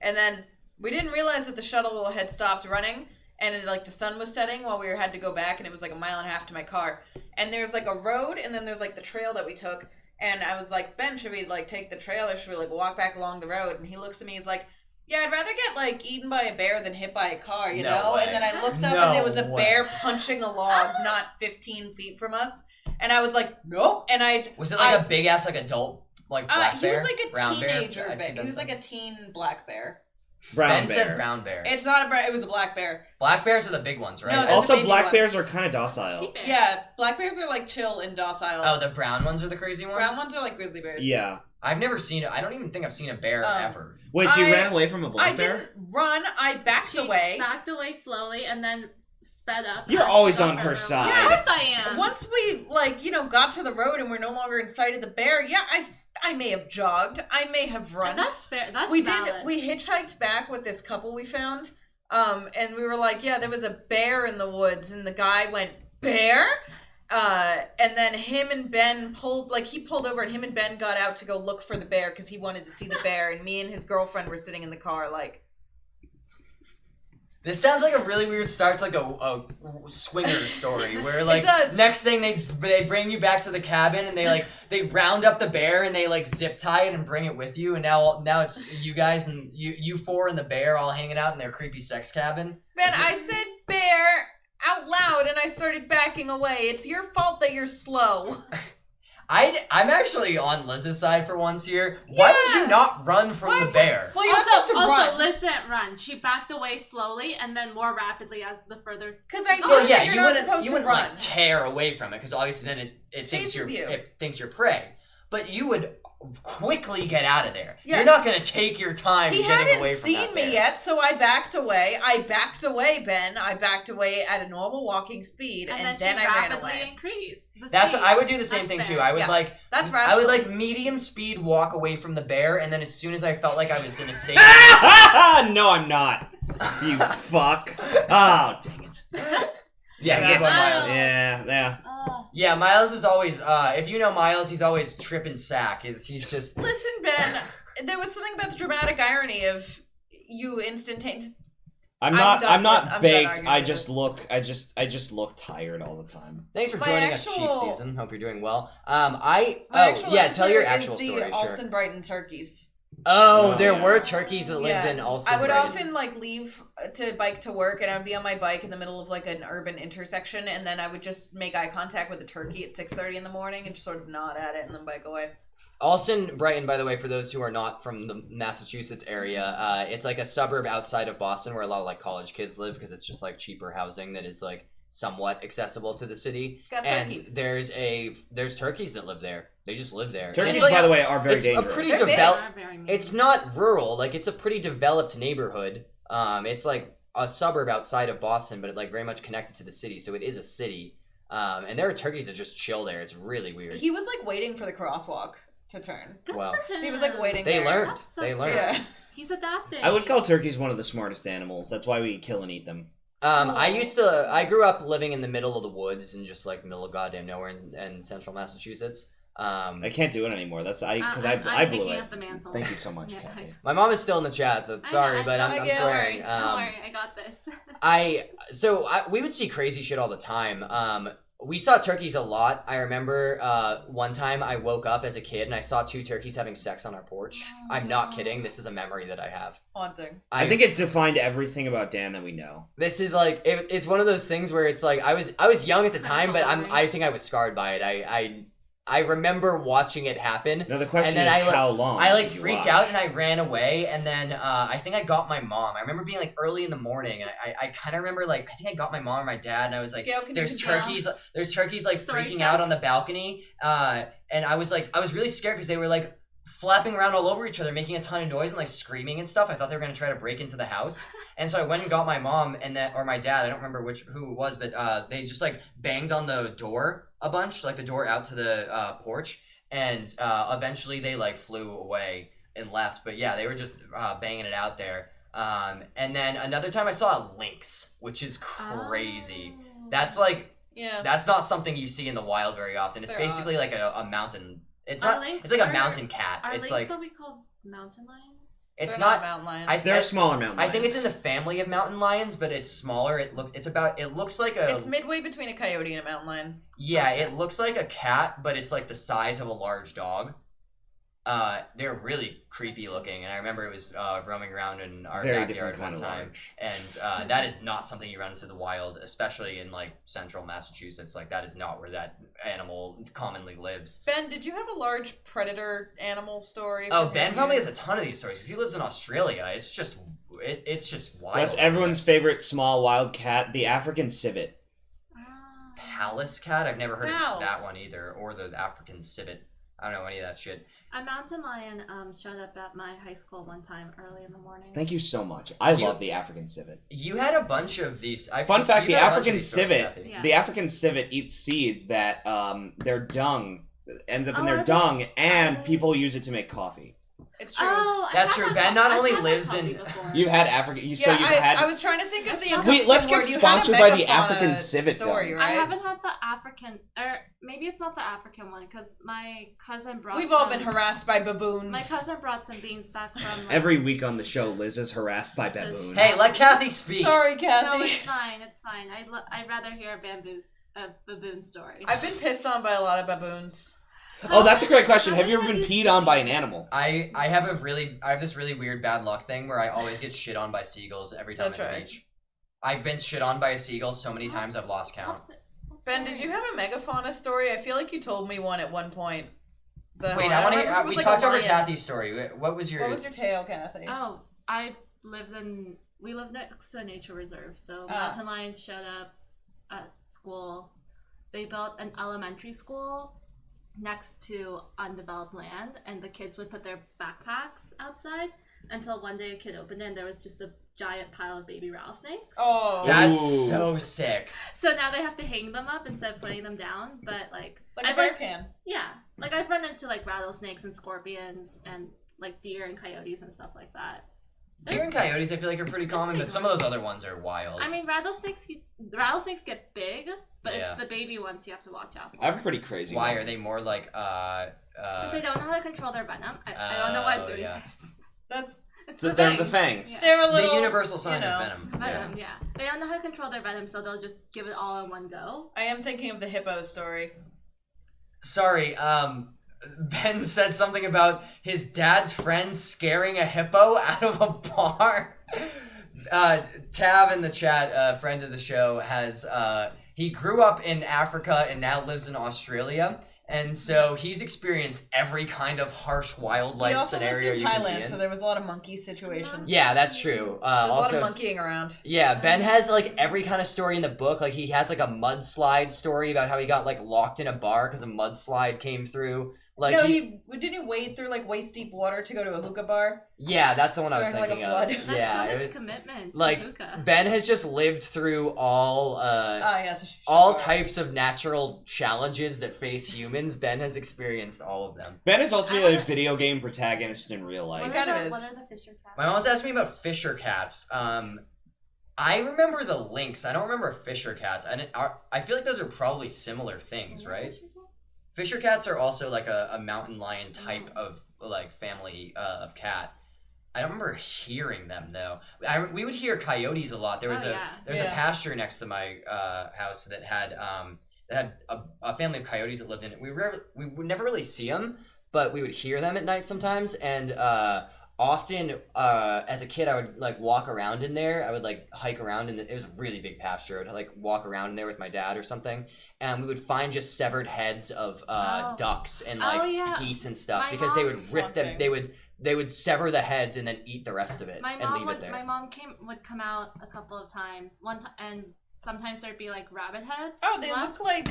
and then we didn't realize that the shuttle had stopped running, and the sun was setting while we had to go back, and it was like 1.5 miles to my car, and there's like a road, and then there's like the trail that we took. And I was like, Ben, should we take the trail or should we walk back along the road? And he looks at me, he's like, yeah, I'd rather get eaten by a bear than hit by a car, you know? Way. And then I looked up and there was a bear punching a log not 15 feet from us. And I was like, nope. And was it like a big ass adult black bear? He was like a brown teenager bear. bear. He was like a teen black bear. Brown Ben bear. said brown bear. It's not a bear. It was a black bear. Black bears are the big ones, right? No, Also, baby black ones. bears are kind of docile. Yeah, black bears are chill and docile. Oh, the brown ones are the crazy ones? Brown ones are like grizzly bears. Yeah. I've never seen it. I don't even think I've seen a bear ever. Wait, so you ran away from a black I bear? didn't run. I backed away. Backed away slowly and then sped up. You're always on her side. Yeah, of course I am. Once we got to the road and we're no longer in sight of the bear, yeah, I may have jogged. I may have run. And that's fair. That's we valid. did. We hitchhiked back with this couple we found. And we were like, yeah, there was a bear in the woods, and the guy went, bear? And then him and Ben he pulled over, and him and Ben got out to go look for the bear because he wanted to see the bear, and me and his girlfriend were sitting in the car This sounds like a really weird start to a swinger story where It does. next thing they bring you back to the cabin and they round up the bear and they zip tie it and bring it with you, and now it's you guys and you four and the bear all hanging out in their creepy sex cabin. Ben, I said bear out loud, and I started backing away. It's your fault that you're slow. I'm actually on Liz's side for once here. Why would you not run from the bear? Well, you're supposed to run. Liz didn't run. She backed away slowly and then more rapidly as the further. Because you supposed to wouldn't run. tear away from it because obviously then it thinks it thinks you're prey. But you would quickly get out of there. Yeah. You're not going to take your time getting away from that bear. He hadn't seen me yet, so I backed away. Ben. I backed away at a normal walking speed, and then I ran away. Increased I would do the same thing too. I would that's rational. I would medium speed walk away from the bear, and then as soon as I felt like I was in a safe No, I'm not. You fuck. Oh, dang it. Yeah, good one, Myles. Yeah. Yeah, Myles is always, if you know Myles, he's always tripping sack. He's just... Listen, Ben, there was something about the dramatic irony of you instantaneous... I'm not baked. I just look tired all the time. Thanks for joining us, Chief Season. Hope you're doing well. Tell your actual story. Alston Brighton turkeys. Oh, Oh, there yeah. were turkeys that lived in Alston. I would right? often like leave to bike to work, and I would be on my bike in the middle of like an urban intersection, and then I would just make eye contact with a turkey at 6:30 in the morning and just sort of nod at it and then bike away. Alston, Brighton, by the way, for those who are not from the Massachusetts area, it's like a suburb outside of Boston where a lot of like college kids live because it's just like cheaper housing that is like somewhat accessible to the city. Got and turkeys. there's turkeys that live there. They just live there. Turkeys, It's like by the way, are very it's dangerous. a pretty They're big. developed. Are very mean. It's not rural, like it's a pretty developed neighborhood. It's like a suburb outside of Boston, but it like very much connected to the city, so it is a city. And there are turkeys that just chill there. It's really weird. He was like waiting for the crosswalk to turn. Good well, for him. He was like waiting They there. learned. That's so They learned. Yeah. He's adapting. I would call turkeys one of the smartest animals. That's why we kill and eat them. I grew up living in the middle of the woods and just like middle of goddamn nowhere in central Massachusetts. I can't do it anymore. That's because I I'm blew taking it. up the mantle. Thank you so much, Yeah. Kathy. My mom is still in the chat, so sorry, but I'm Don't swearing. Don't worry, I got this. We would see crazy shit all the time. We saw turkeys a lot. I remember one time I woke up as a kid and I saw 2 turkeys having sex on our porch. I'm not kidding. This is a memory that I have. Haunting. I think it defined everything about Dan that we know. This is like it's one of those things where it's like I was young at the time, but I think I was scarred by it. I remember watching it happen. Now the question And is then how long? I like did you freaked watch? out and I ran away, and then I think I got my mom. I remember being like early in the morning, and I kind of remember like I think I got my mom or my dad, and I was like, Gail, can you there's confirm? turkeys like Story freaking check. out on the balcony, and I was really scared because they were like flapping around all over each other, making a ton of noise and like screaming and stuff. I thought they were gonna try to break into the house, and so I went and got my mom or my dad. I don't remember who it was, but they just like banged on the door a bunch, like the door out to the porch. And eventually they like flew away and left. But yeah, they were just banging it out there. And then another time I saw a lynx, which is crazy. Oh. That's like Yeah. that's not something you see in the wild very often. It's They're basically like a mountain. It's Are not. lynx- It's like a are- mountain cat. Are It's lynx like what we call mountain lions? it's They're not. mountain lions. They're smaller mountain I think it's lions. in the family of mountain lions, but it's smaller. It looks like a It's midway between a coyote and a mountain lion. Yeah, Gotcha. it looks like a cat, but it's like the size of a large dog. They're really creepy looking, and I remember it was roaming around in our Very backyard different one kind of time, large. and that is not something you run into the wild, especially in like central Massachusetts. Like that is not where that animal commonly lives. Ben, did you have a large predator animal story? Oh, from Ben your probably youth? has a ton of these stories because he lives in Australia. It's just wild. That's everyone's favorite small wild cat, the African civet. Ah. Palace cat. I've never heard Pals. of that one either, or the African civet. I don't know any of that shit. A mountain lion showed up at my high school one time early in the morning. Thank you so much. I You- love the African civet. You had a bunch of these. Fun fact: you've the had a bunch of African these stories, civet, Kathy. Yeah. the African civet eats seeds that their dung ends up in Oh, their are they- dung, and are they- people use it to make coffee. It's true. Oh, I've That's had true. that- Ben not I've only had that lives coffee in- before. You've had African. Yeah, So you've had. I was trying to think of the. Wait, let's get word. You had a sponsored by the megafauna African civet story, gun. right? I haven't had the African, or maybe it's not the African one, because my cousin brought. We've all some- been harassed by baboons. My cousin brought some beans back from. Like, Every week on the show, Liz is harassed by baboons. Hey, let Kathy speak. Sorry, No, Kathy. it's fine. It's fine. I'd rather hear a baboon story. I've been pissed on by a lot of baboons. Oh, that's a great question. Have you ever Have been you peed on by seen- an animal? I have this really weird bad luck thing where I always get shit on by seagulls every time That's at the right. beach. I've been shit on by a seagull so many Stop- times I've lost count. stop Ben, did you have a megafauna story? I feel like you told me one at one point. Wait, I want to hear. remember if it We was like talked a over lion. Kathy's story. What was your? What was your tale, Kathy? Oh, we lived next to a nature reserve, so Ah. mountain lions showed up at school. They built an elementary school next to undeveloped land, and the kids would put their backpacks outside until one day a kid opened it and there was just a giant pile of baby rattlesnakes. Oh, That's Ooh. so sick. So now they have to hang them up instead of putting them down, but like like a I've bear run- can. yeah, like I've run into like rattlesnakes and scorpions and like deer and coyotes and stuff like that. Deer and coyotes, I feel like are pretty common, but some of those other ones are wild. I mean, rattlesnakes get big, but Yeah. it's the baby ones you have to watch out for. I have a pretty crazy Why one. are they more like Because they don't know how to control their venom. I don't know why I'm doing yeah. this. That's It's So they're the fangs. Yeah. they're a the little universal sign you know, of venom? Venom, yeah. They don't know how to control their venom, so they'll just give it all in one go. I am thinking of the hippo story. Sorry, Ben said something about his dad's friend scaring a hippo out of a bar. Tav in the chat, friend of the show, has he grew up in Africa and now lives in Australia, and so he's experienced every kind of harsh wildlife He also scenario lived in you can be Thailand, in. so there was a lot of monkey situations. Yeah, that's true. There's a lot Also, of monkeying around. yeah, Ben has like every kind of story in the book. Like he has like a mudslide story about how he got like locked in a bar because a mudslide came through. Like No, didn't he wade through like waist deep water to go to a hookah bar? yeah, that's the one I was During, like, a thinking flood. of. That's Yeah, so it much was- commitment. like to hookah. Ben has just lived through all Yes. all types of natural challenges that face humans. Ben has experienced all of them. Ben is ultimately a video game protagonist in real life. What kind are of the, is. what are the Fisher cats? My mom was asking me about Fisher cats. I remember the lynx. I don't remember Fisher cats. I feel like those are probably similar things, What are right? Fisher cats? Fisher cats are also like a mountain lion type of like family of cat. I don't remember hearing them though. We would hear coyotes a lot. There was Oh, a yeah. there's a pasture next to my house that had a family of coyotes that lived in it. We would never really see them, but we would hear them at night sometimes. And often as a kid, I would like walk around in there. I would like hike around, and it was a really big pasture. I'd like walk around in there with my dad or something, and we would find just severed heads of ducks and like Oh, yeah. geese and stuff My because they mom- would rip them. They would sever the heads and then eat the rest of it My and mom leave would. it there. My mom would come out a couple of times. And sometimes there'd be like rabbit heads. Oh, they left. look like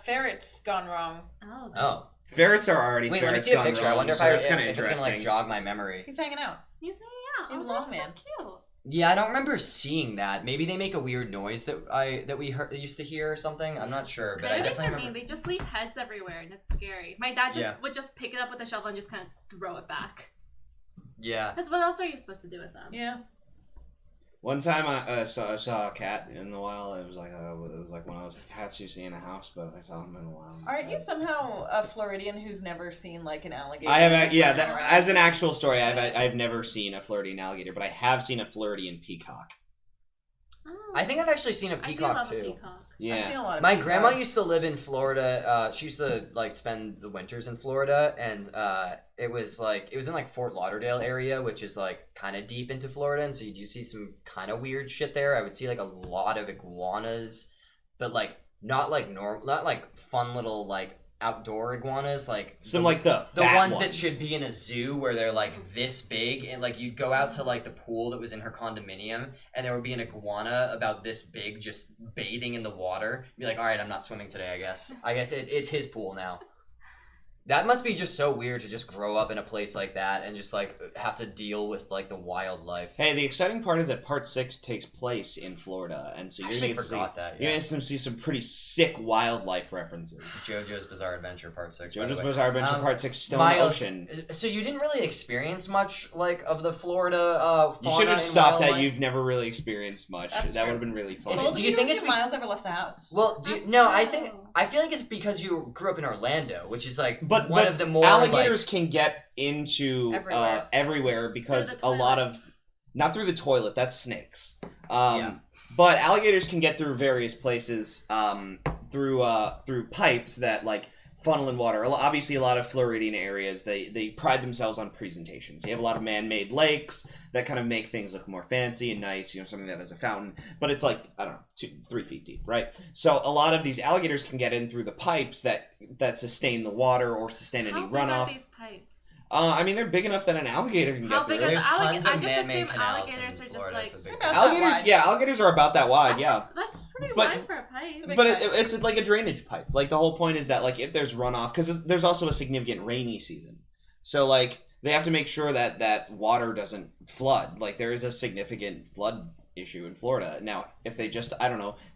ferrets gone wrong. Oh. Oh, Ferrets are already wait, let me ferrets see a gone picture. wrong, I wonder if so that's kind of if it's gonna like interesting. jog my memory. He's hanging out. He's yeah. He's a Oh, long that's man. so cute. Yeah, I don't remember seeing that. Maybe they make a weird noise that we used to hear or something. I'm not sure, but I Coyotes definitely are remember. mean. They just leave heads everywhere, and it's scary. My dad just Yeah. would just pick it up with a shovel and just kind of throw it back. Yeah. Because what else are you supposed to do with them? Yeah. One time I saw a cat in the wild. It was like one of those cats you see in a house, but I saw him in the wild. Aren't you somehow a Floridian who's never seen like an alligator? I have just yeah. running That, around? as an actual story, I've never seen a Floridian alligator, but I have seen a Floridian peacock. Oh, I think I've actually seen a I do peacock love too. a peacock. I've seen Yeah, a lot of My peacocks. grandma used to live in Florida. She used to like spend the winters in Florida, and it was in like Fort Lauderdale area, which is like kind of deep into Florida, and so you do see some kind of weird shit there. I would see like a lot of iguanas, but like not like fun little like outdoor iguanas, like some like the fat ones that should be in a zoo where they're like this big, and like you'd go out to like the pool that was in her condominium, and there would be an iguana about this big just bathing in the water. Be like, all right, I'm not swimming today. I guess it's his pool now. That must be just so weird to just grow up in a place like that and just like have to deal with like the wildlife. Hey, the exciting part is that Part 6 takes place in Florida, and so I you're actually gonna forgot that. You're Yeah. gonna see some pretty sick wildlife references. JoJo's Bizarre Adventure Part 6. by the JoJo's way. Bizarre Adventure Part 6, Stone Miles, Ocean. So you didn't really experience much like of the Florida You fauna should have and stopped wildlife? at you've never really experienced much. That's that true. would have been really fun. Is Well, it- do do you think it's Miles ever left the house? Well, That's no, true. I feel like it's because you grew up in Orlando, which is like But one of the more alligators can get into Everywhere. everywhere because Through the a lot toilet. of not through the toilet. That's snakes. Yeah. But alligators can get through various places through pipes that like funnel in water. Obviously, a lot of Floridian areas they pride themselves on presentations. You have a lot of man-made lakes that kind of make things look more fancy and nice. You know, something that has a fountain, but it's like I don't know, 2-3 feet deep, right? So a lot of these alligators can get in through the pipes that sustain the water or sustain any How big runoff. are these pipes? I mean, they're big enough that an alligator can How get big through. are the There's alligators? tons I of just man-made assume canals alligators in are Florida. just It's a like. big About that Alligators, wide. yeah, alligators are about that wide, yeah. That's pretty But- wide for a pipe. big But pipe. it's like a drainage pipe. Like the whole point is that like if there's runoff, because there's also a significant rainy season, so like they have to make sure that water doesn't flood. Like there is a significant flood issue in Florida. Now, if they just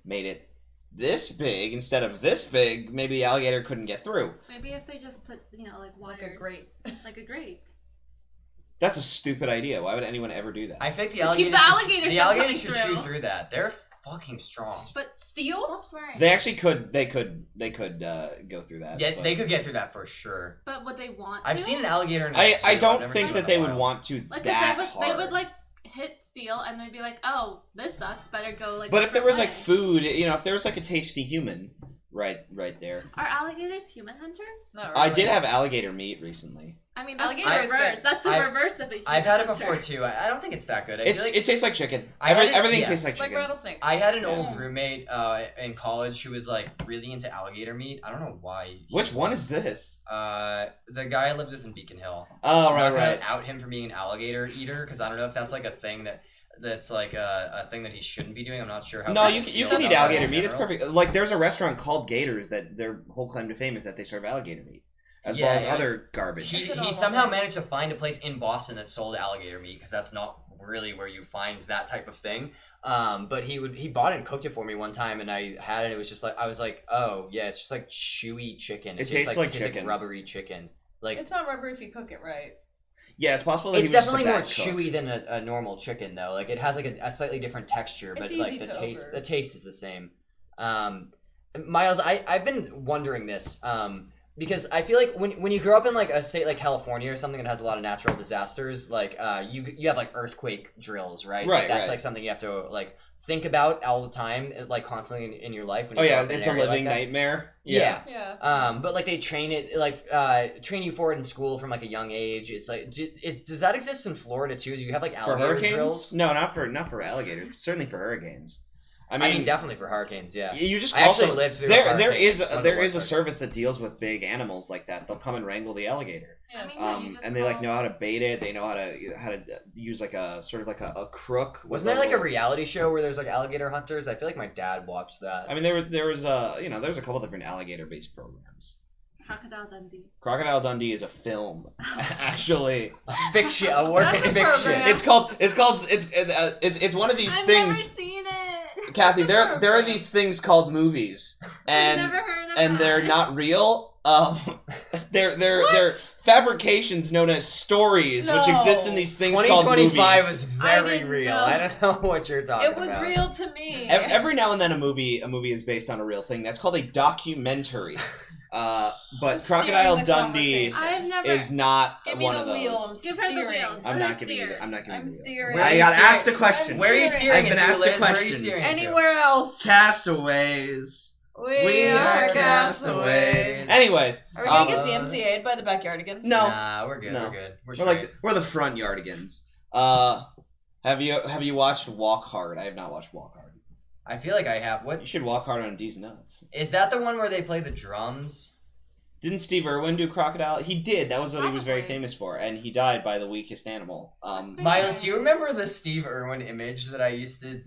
made it this big instead of this big, maybe the alligator couldn't get through. Maybe if they just put like wires. Like a grate. Like a grate. That's a stupid idea. Why would anyone ever do that? I think the To alligators keep the alligators the from alligators coming could chew through. through that. They're fucking strong. But Steel? stop swearing. They actually could. They could go through that. Yeah, but- they could get through that for sure. But would they want to? I've seen an alligator in a I zoo. I've don't never think seen that one they in a would while. want to Like, that they hard. would like hit steel and they'd be like, oh, this sucks. Better go like. But if there was like different food, if there was like a tasty human, right there. Are alligators human hunters? Not I really. did have alligator meat recently. I mean, that's Alligator the is reverse. good. That's the reverse of a human I've had it hunter. before too. I don't think it's that good. I feel like It tastes like chicken. I had it- Everything yeah. tastes like It's like chicken. rattlesnake. I had an old roommate in college who was like really into alligator meat. I don't know why. Which one is this? The guy I lived with in Beacon Hill. Oh, I'm right, not right. gonna out him for being an alligator eater because I don't know if that's like a thing that's like a thing that he shouldn't be doing. I'm not sure how. No, people you feel can about eat that alligator in meat. It's general. perfect. Like, there's a restaurant called Gators that their whole claim to fame is that they serve alligator meat, as well as Yeah, other garbage. He somehow managed to find a place in Boston that sold alligator meat because that's not really where you find that type of thing. But he bought it and cooked it for me one time, and I had it. It was just like I was like, oh yeah, it's just like chewy chicken. It tastes like chicken. rubbery chicken. Like It's not rubber if you cook it right. Yeah, it's possible that it's he was just definitely a more bad cook. chewy than a normal chicken though. Like it has like a slightly different texture, but It's like easy the to taste over. the taste is the same. Myles, I've been wondering this because I feel like when you grow up in like a state like California or something that has a lot of natural disasters, like you have like earthquake drills, right? Right, Like, that's right. like something you have to like think about all the time, like constantly in your life. When you Oh grow yeah, up in an it's a area living like that. nightmare. Yeah. Yeah. But like they train it, like train you for it in school from like a young age. It's like, does that exist in Florida too? Do you have like For alligator hurricanes? drills? No, not for alligators. Certainly for hurricanes. I mean, definitely for hurricanes. Yeah. You just I actually also lived through a there hurricane, is one of the there worst is a hurricanes. service that deals with big animals like that. They'll come and wrangle the alligator. I mean, yeah, you just And they like call- know how to bait it. They know how to use like a sort of like a crook. with Wasn't there like a little- reality show where there's like alligator hunters? I feel like my dad watched that. I mean, there was there's a couple different alligator based programs. Crocodile Dundee. Crocodile Dundee is a film, actually. Fiction, a work That's of a fiction. program. It's one of these I've things. never seen it. Kathy, there are program. these things called movies, I've and never heard of and they're that. not real. They're What? fabrications known as stories, which No. exist in these things called movies. 2025 was I very didn't real. know. I don't know what you're talking It was about. real to me. Every now and then a movie is based on a real thing. That's called a documentary. But I'm Crocodile steering the Dundee conversation. I've never. is not Give me one the of those. wheel. I'm Give her the steering. wheel. I'm Let not her giving you. steer. I'm not giving I'm you. steering. Where are I you got steering? asked a question. Where are you I've steering been into, asked a Liz? Where are you question. steering into? Anywhere else. Castaways. We are castaways. Anyways, Are we gonna um, get DMCA'd by the backyardigans? No. Nah, we're good. No. We're good. We're we're straight. we're the front yardigans. Have you watched Walk Hard? I have not watched Walk Hard. I feel like I have. What You should walk hard on D's nuts. is that? The one where they play the drums? Didn't Steve Irwin do Crocodile? He did. That was what he was very Probably. famous for, and he died by the weakest animal. Myles, do you remember the Steve Irwin image that I used to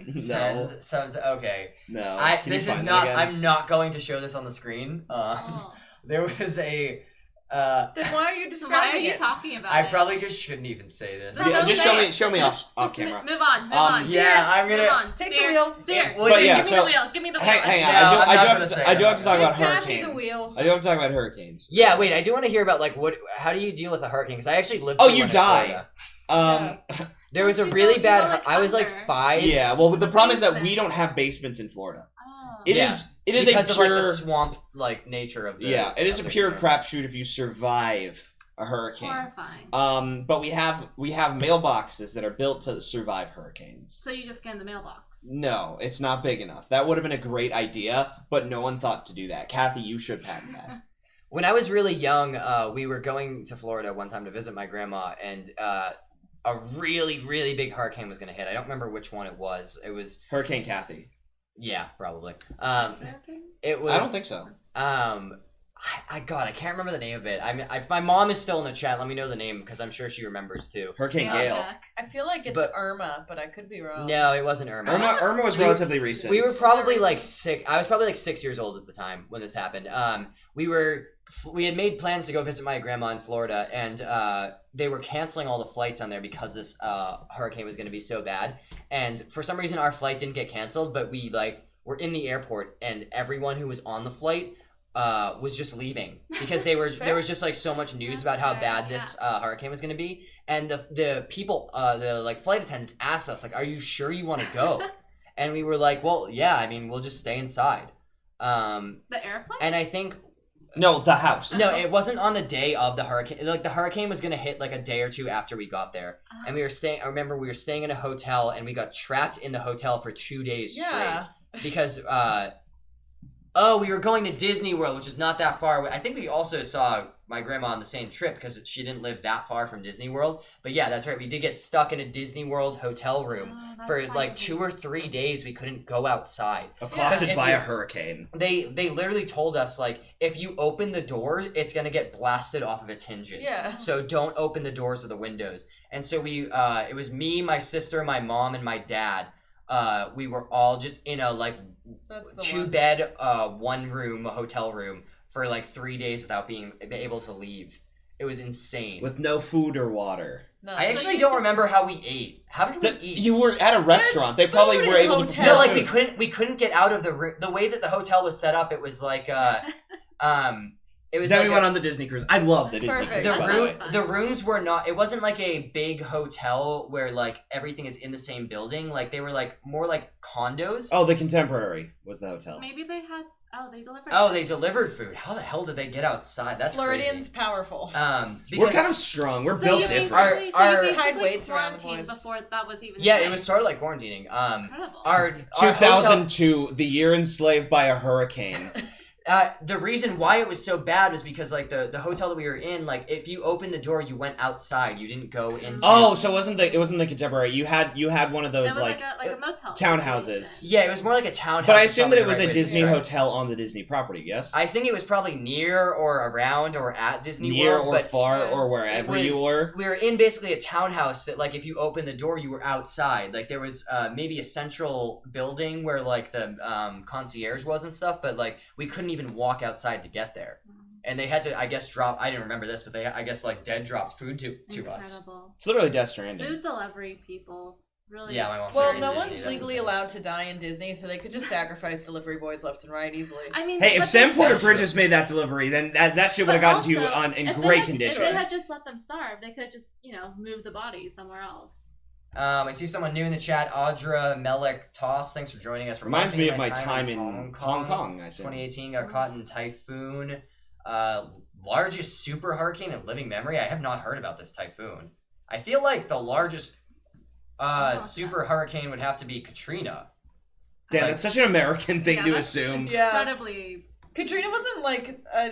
no, send? Okay. no. Can you This is find not. that again? I'm not going to show this on the screen. Oh. There was a. Then why are you So why are describing you it? talking about I it? probably just shouldn't even say this. No, Yeah, don't just say show me it. off Just camera. Move on. Move on. Steer. Yeah, I'm gonna- Move on. Take the Steer. wheel. Steer. Well, But you- yeah, Give me so the wheel. Give me the wheel. hang on. No, I'm I not do have gonna to. say I do have to talk Give about Kathy hurricanes. the wheel. I do have to talk about hurricanes. Yeah, wait. I do want to hear about like what. How do you deal with a hurricane? Because I actually lived. Oh, through you one in die. Florida. There was a Don't you really go- you bad. go, like, I was like under? 5. Yeah. Well, the problem is that basement. we don't have basements in Florida. Oh. It Yeah. is. It is because a of like pure. the swamp like nature of the. Yeah. It is a of the pure area. crapshoot if you survive a hurricane. Horrifying. But we have mailboxes that are built to survive hurricanes. So you just get in the mailbox. No, it's not big enough. That would have been a great idea, but no one thought to do that. Kathy, you should patent that. When I was really young, we were going to Florida one time to visit my grandma, and a really, really big hurricane was going to hit. I don't remember which one it was. It was, Hurricane Kathy. yeah, probably. Is there a thing? It was. I don't think so. God, I can't remember the name of it. If my mom is still in the chat, let me know the name because I'm sure she remembers too. Hurricane Mail Gale. check. I feel like it's But- Irma, but I could be wrong. No, it wasn't Irma. Irma was We- relatively recent. We were probably like 6. I was probably like 6 years old at the time when this happened. We had made plans to go visit my grandma in Florida, and they were canceling all the flights on there because this hurricane was going to be so bad. And for some reason, our flight didn't get canceled, but we were in the airport, and everyone who was on the flight was just leaving because there was just like so much news about how That's bad fair, this hurricane was going to be, and the people, the like flight attendants asked us like, "Are you sure you want to go?" And we were like, "Well, yeah. I mean, we'll just stay inside." The airplane? And I think No, the house. no, it wasn't on the day of the hurricane. Like the hurricane was gonna hit like a day or two after we got there, and we were staying. I remember we were staying in a hotel, and we got trapped in the hotel for 2 days Yeah. straight because Oh, we were going to Disney World, which is not that far away. I think we also saw my grandma on the same trip because she didn't live that far from Disney World. But yeah, that's right. We did get stuck in a Disney World hotel room for like 2 or 3 days. We couldn't go outside. Accosted by a hurricane. They literally told us, like, if you open the doors, it's going to get blasted off of its hinges. Yeah. So don't open the doors or the windows. And so it was me, my sister, my mom, and my dad. We were all just in a, like, 2-bed, 1-room hotel room for like 3 days without being able to leave. It was insane. With no food or water. No, I actually don't remember how we ate. How did we eat? You were at a restaurant. They probably food were in able to. hotels. No, like we couldn't get out of the room. The way that the hotel was set up, it was like it was Then like we went on the Disney cruise. I love the Disney Perfect. cruise. the rooms were not. It wasn't like a big hotel where like everything is in the same building. Like they were like more like condos. Oh, the Contemporary was the hotel. Maybe they had. Oh, they delivered. Oh, they delivered food. How the hell did they get outside? That's Floridian's crazy. powerful. We're Because kind of strong. We're So built you different. basically, Our- Tide waits around the quarantined boys. before that was even. yeah, a it thing. was sort of like quarantining. Incredible. Our 2002, the year enslaved by a hurricane. The reason why it was so bad was because like the hotel that we were in, like if you opened the door, you went outside. You didn't go into. Oh, so it wasn't the Contemporary. You had one of those It was like like a motel. townhouses. situation. Yeah, it was more like a townhouse. But I is assume that probably it was the right a way to Disney describe it. hotel on the Disney property. Yes. I think it was probably near or around or at Disney Near World, or but far or it wherever was- you were. We were in basically a townhouse that, like, if you opened the door, you were outside. Like, there was maybe a central building where, like, the concierge was and stuff, but, like, we couldn't even walk outside to get there. And they had to, I guess, drop. I didn't remember this, but they, I guess, like, dead dropped food to us. Incredible. It's literally Death Stranding. Food delivery people really. Yeah, my mom's Well, already no in Disney, one's that's legally insane. allowed to die in Disney, so they could just sacrifice delivery boys left and right easily. I mean, Hey, if but Sam they- Porter That's true. Bridges made that delivery, then that shit would have but gotten to you also, in if they great had- condition. If they had just let them starve, they could just, move the body somewhere else. I see someone new in the chat, Audra Melek Toss. Thanks for joining us. Reminds me of my time in Hong Hong Kong. I said. 2018 got caught in typhoon. Largest super hurricane in living memory. I have not heard about this typhoon. I feel like the largest super hurricane would have to be Katrina. Damn, Like- that's such an American thing Yeah, to that's- assume. Yeah. Incredibly. Katrina wasn't like a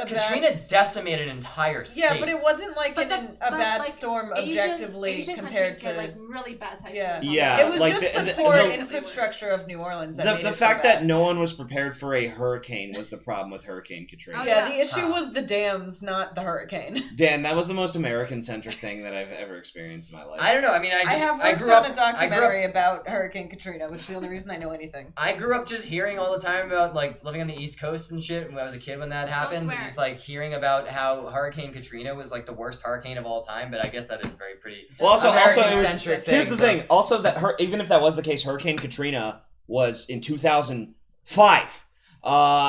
Katrina bad... decimated an entire state. Yeah, but it wasn't like But a but, bad like, storm Asian objectively compared countries to... get, like really bad typhoons. Yeah. Yeah, it was like just the, the- poor the- infrastructure of New Orleans that made The it fact so that bad. no one was prepared for a hurricane was the problem with Hurricane Katrina. Oh, Yeah, the issue Huh. was the dams, not the hurricane. Dan, that was the most American-centric thing that I've ever experienced in my life. I don't know. I mean, I have I worked grew on up. a documentary about Hurricane Katrina, which is the only reason I know anything. I grew up just hearing all the time about like living on the East Coast and shit. When I was a kid, when that happened, swear. just like hearing about how Hurricane Katrina was like the worst hurricane of all time. But I guess that is very pretty. Well, also, it was. American-centric thing, Here's the so- thing. Also, even if that was the case, Hurricane Katrina was in 2005,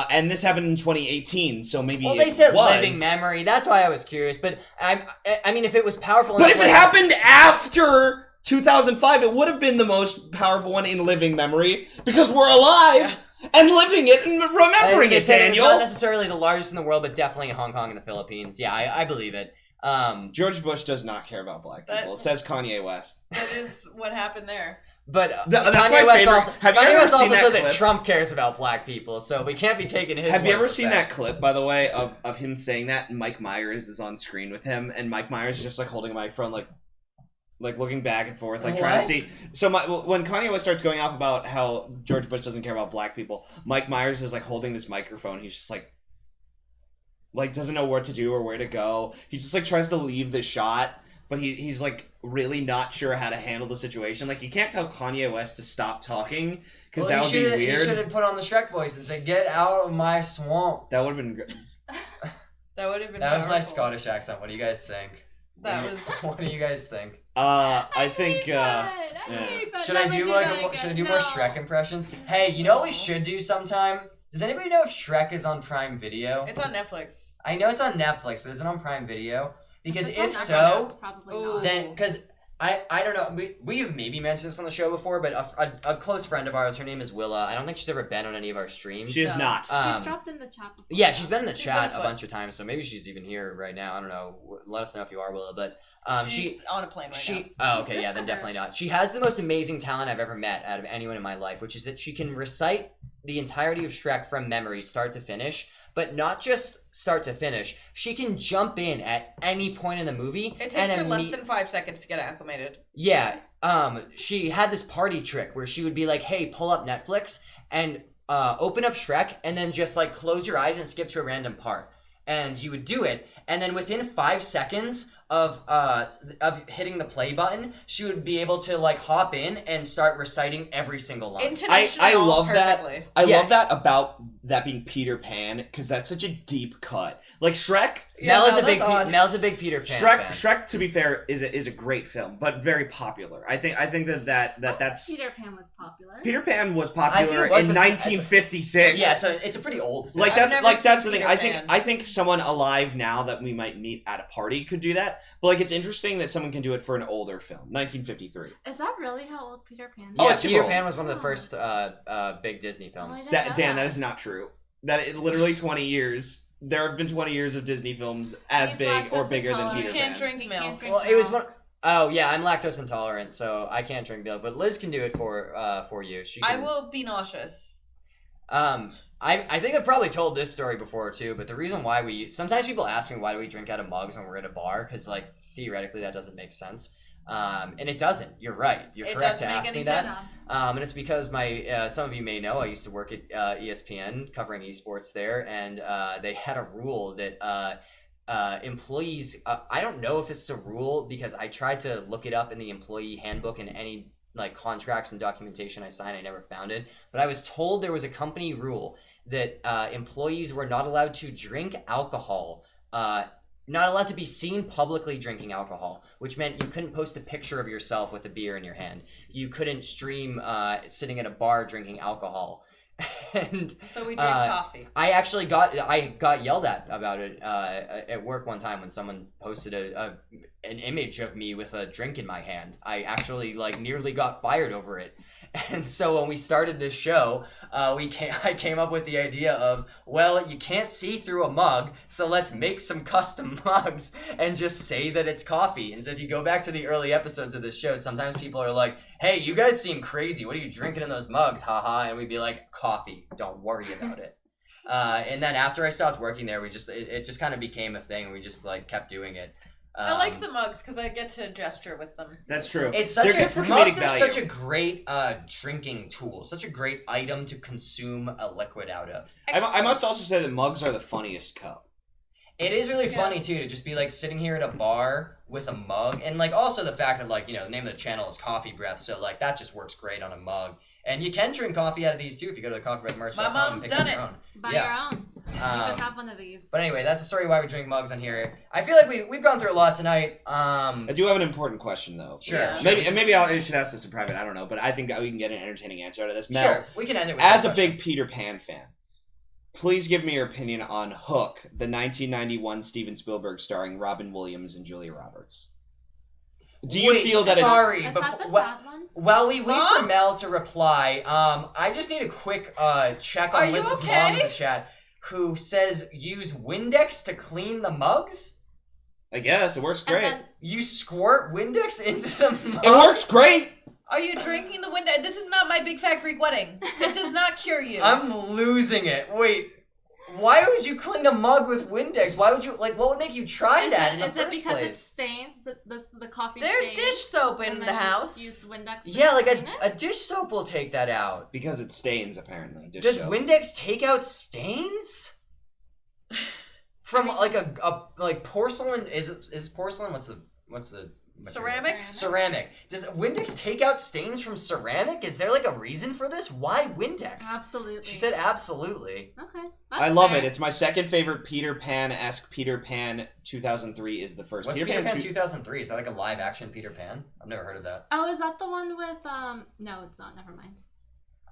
and this happened in 2018. So maybe Well, they said was. living memory. That's why I was curious. But I mean, if it was powerful, But enough, if it like- happened after 2005, it would have been the most powerful one in living memory because we're alive and living it and remembering They it, said Daniel. It's not necessarily the largest in the world, but definitely in Hong Kong and the Philippines. Yeah, I believe it. George Bush does not care about black people, says Kanye West. That is what happened there. But That's Kanye my West favorite. also, Have you Kanye ever West seen also that said clip? that Trump cares about black people, so we can't be taking his Have you word ever for seen fact. that clip, by the way, of him saying that, and Mike Myers is on screen with him, and Mike Myers is just like holding a microphone, like looking back and forth, like trying to see. So when Kanye West starts going off about how George Bush doesn't care about black people, Mike Myers is like holding this microphone. He's just like doesn't know what to do or where to go. He just like tries to leave the shot, but he's like really not sure how to handle the situation. Like, you can't tell Kanye West to stop talking because that would be He should weird. have put on the Shrek voice and said, "Get out of my swamp." That would have been great. That would have been That was my powerful. Scottish accent. What do you guys think? That was... What do you guys think? I think Should I do more Shrek impressions? Hey, you know what we should do sometime? Does anybody know if Shrek is on Prime Video? It's on Netflix. I know it's on Netflix, but is it on Prime Video? Because It's on if Netflix, so, it's probably Ooh. not. then because I don't know, we've maybe mentioned this on the show before, but a close friend of ours, her name is Willa. I don't think she's ever been on any of our streams. she is So- not. She's dropped in the chat before. Yeah, she's been in the She's chat been a fun. bunch of times, so maybe she's even here right now. I don't know. Let us know if you are, Willa. But She's on a plane right oh, okay, yeah, then definitely not. She has the most amazing talent I've ever met out of anyone in my life, which is that she can recite the entirety of Shrek from memory, start to finish. But not just start to finish. She can jump in at any point in the movie. It takes her less than 5 seconds to get acclimated. Yeah. She had this party trick where she would be like, hey, pull up Netflix and open up Shrek and then just like close your eyes and skip to a random part. And you would do it. And then within 5 seconds of hitting the play button, she would be able to like hop in and start reciting every single line. Intonation I all love perfectly. that. I love that about that being Peter Pan, because that's such a deep cut. Like Shrek. Mel's a big Peter Pan fan. Shrek, to be fair, is a great film, but very popular. I think that's Peter Pan was popular. Peter Pan was popular was, in but 1956. Yeah, it's a pretty old film. Like I've never that's seen the thing. Peter Pan. I think someone alive now that we might meet at a party could do that. But like it's interesting that someone can do it for an older film, 1953. Is that really how old Peter Pan is? Yeah, it's super Peter old. Pan was one of the first big Disney films. I didn't know Dan, that. that is not true. Literally 20 years. There have been 20 years of Disney films as He's big or lactose bigger than intolerant. Peter You Pan. can't drink milk. Well, it was one. Oh yeah, I'm lactose intolerant, so I can't drink milk. But Liz can do it for you. She I can, will be nauseous. I think I've probably told this story before too. But the reason why sometimes people ask me why do we drink out of mugs when we're at a bar, because like theoretically that doesn't make sense. And it doesn't. You're right. You're It correct to doesn't make ask me any that. sense. And it's because my some of you may know I used to work at ESPN covering esports there, and they had a rule that employees. I don't know if it's a rule because I tried to look it up in the employee handbook and any like contracts and documentation I signed. I never found it, but I was told there was a company rule that employees were not allowed to drink alcohol. Not allowed to be seen publicly drinking alcohol, which meant you couldn't post a picture of yourself with a beer in your hand. You couldn't stream sitting at a bar drinking alcohol. And So we drink coffee. I got yelled at about it at work one time when someone posted an image of me with a drink in my hand. I actually like nearly got fired over it. And so when we started this show, I came up with the idea of, well, you can't see through a mug, so let's make some custom mugs and just say that it's coffee. And so if you go back to the early episodes of this show, sometimes people are like, hey, you guys seem crazy. What are you drinking in those mugs? Haha. And we'd be like, coffee. Don't worry about it. And then after I stopped working there, it just kind of became a thing. We just like kept doing it. I like the mugs because I get to gesture with them. That's true. It's such They're good for mugs comedic are value. such a great drinking tool, such a great item to consume a liquid out of. I must also say that mugs are the funniest cup. It is really Yeah. funny too to just be like sitting here at a bar with a mug, and like also the fact that like the name of the channel is Coffee Breath, so like that just works great on a mug. And you can drink coffee out of these too if you go to the Coffee Breath merch. My mom's done it. Buy Yeah. your own. You could have one of these. But anyway, that's the story why we drink mugs on here. I feel like we've gone through a lot tonight. I do have an important question though. Sure. Yeah. Sure. Maybe I should ask this in private. I don't know, but I think that we can get an entertaining answer out of this. Mel, Sure, we can end it with as that a big Peter Pan fan, please give me your opinion on Hook, the 1991 Steven Spielberg starring Robin Williams and Julia Roberts. Do you Wait, feel that sorry, Is that the before- sad one? While we wait Huh? for Mel to reply, I just need a quick check Are on you Liz's okay? mom in the chat, who says use Windex to clean the mugs? I guess it works great. And then You squirt Windex into the mug? It works great. Are you drinking the window? This is not my big fat Greek wedding. It does not cure you. I'm losing it. Wait, why would you clean a mug with Windex? Why would you, like, what would make you try that in the is it first because it place? stains? Is it the coffee There's stains? dish soap in And the then house. Use Windex to Yeah, like clean a it? dish soap will take that out. Because it stains, apparently. Dish Does soap. Windex take out stains? From I mean- like a like porcelain is porcelain? What's the material? Ceramic? Ceramic. Does Windex take out stains from ceramic? Is there like a reason for this? Why Windex? Absolutely. She said absolutely. Okay. I that's love fair. it. It's my second favorite Peter Pan-esque. Peter Pan 2003 is the first. What's Peter Pan two- 2003? Is that like a live action Peter Pan? I've never heard of that. Oh, is that the one with No, it's not. Never mind.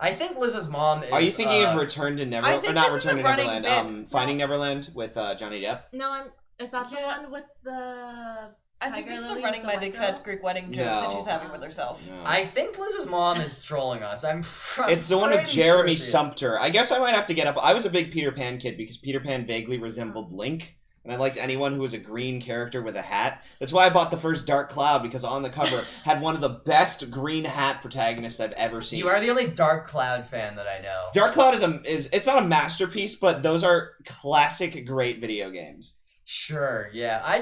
I think Liz's mom is. Are you thinking of Return to I Neverland? think Or not this is Return a to running Neverland. bit. Finding Neverland with Johnny Depp. No, is that the Yeah. one with the I think Tiger this is Lily running was my a big white girl? fat Greek wedding joke that No. she's having with herself. No. I think Liz's mom is trolling us. It's the one with pretty Jeremy sure she is. Sumpter. I guess I might have to get up. I was a big Peter Pan kid because Peter Pan vaguely resembled Link. And I liked anyone who was a green character with a hat. That's why I bought the first Dark Cloud, because on the cover had one of the best green hat protagonists I've ever seen. You are the only Dark Cloud fan that I know. Dark Cloud is it's not a masterpiece, but those are classic great video games. Sure, yeah. I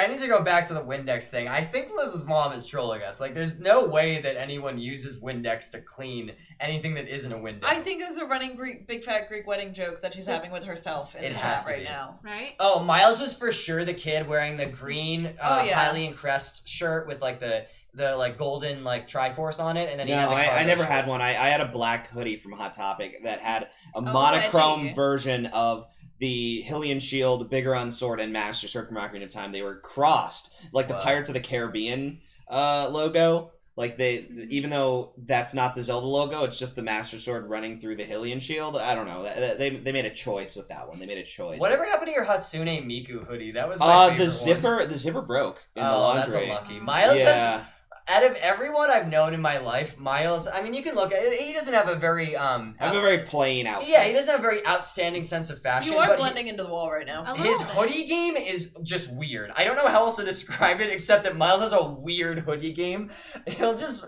need to go back to the Windex thing. I think Liz's mom is trolling us. Like, there's no way that anyone uses Windex to clean anything that isn't a Windex. I think there's a running big fat Greek wedding joke that she's having with herself in the chat right now. Right? Oh, Myles was for sure the kid wearing the green Hylian crest shirt with like the like golden like Triforce on it, and then he had the I never shorts. had one. I had a black hoodie from Hot Topic that had a Oh, monochrome edgy. version of the Hylian shield, Bigoron sword, and Master Sword from Ocarina of Time. They were crossed, like the Wow. Pirates of the Caribbean logo. Like even though that's not the Zelda logo, it's just the Master Sword running through the Hylian shield. I don't know. They made a choice with that one. They made a choice. Whatever happened to your Hatsune Miku hoodie? That was my favorite the zipper broke in the that's laundry. unlucky. Myles Yeah. has, out of everyone I've known in my life, Myles, I mean, you can look at it, he doesn't have a very I have a very plain outfit. yeah, he doesn't have a very outstanding sense of fashion. You are but blending into the wall right now. A little his bit. hoodie game is just weird. I don't know how else to describe it except that Myles has a weird hoodie game. He'll just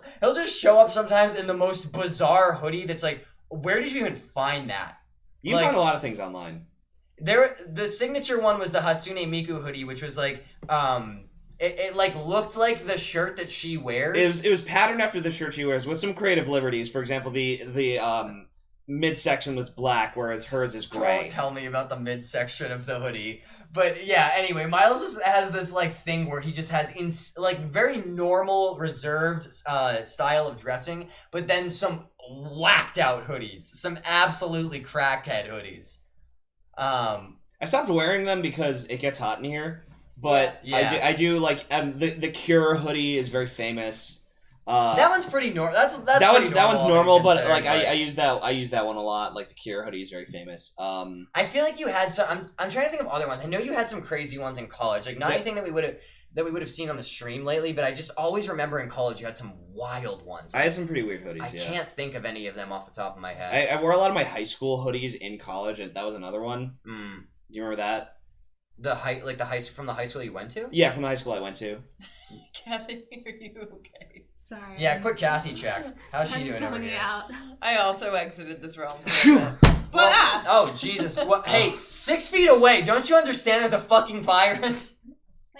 show up sometimes in the most bizarre hoodie that's like, where did you even find that? You can find a lot of things online. The signature one was the Hatsune Miku hoodie, which was like it like looked like the shirt that she wears. It was patterned after the shirt she wears with some creative liberties. For example, the midsection was black, whereas hers is gray. Don't tell me about the midsection of the hoodie. But yeah, anyway, Myles just has this like thing where he just has like very normal, reserved style of dressing, but then some whacked out hoodies, some absolutely crackhead hoodies. I stopped wearing them because it gets hot in here. But Yeah. I do like the Cure hoodie is very famous. That one's pretty normal. That one's normal, but like I I use that one a lot. Like the Cure hoodie is very famous. I feel like you had some. I'm trying to think of other ones. I know you had some crazy ones in college. Like not anything that we would have seen on the stream lately, but I just always remember in college you had some wild ones. I had some pretty weird hoodies. I can't think of any of them off the top of my head. I wore a lot of my high school hoodies in college, and that was another one. Do you remember that? From the high school you went to? Yeah, from the high school I went to. Kathy, are you okay? Sorry. Yeah, quick Kathy check. How's she doing over zoning here? out. I also exited this realm. For a bit. But Oh Jesus! What? Hey, 6 feet away! Don't you understand? There's a fucking virus.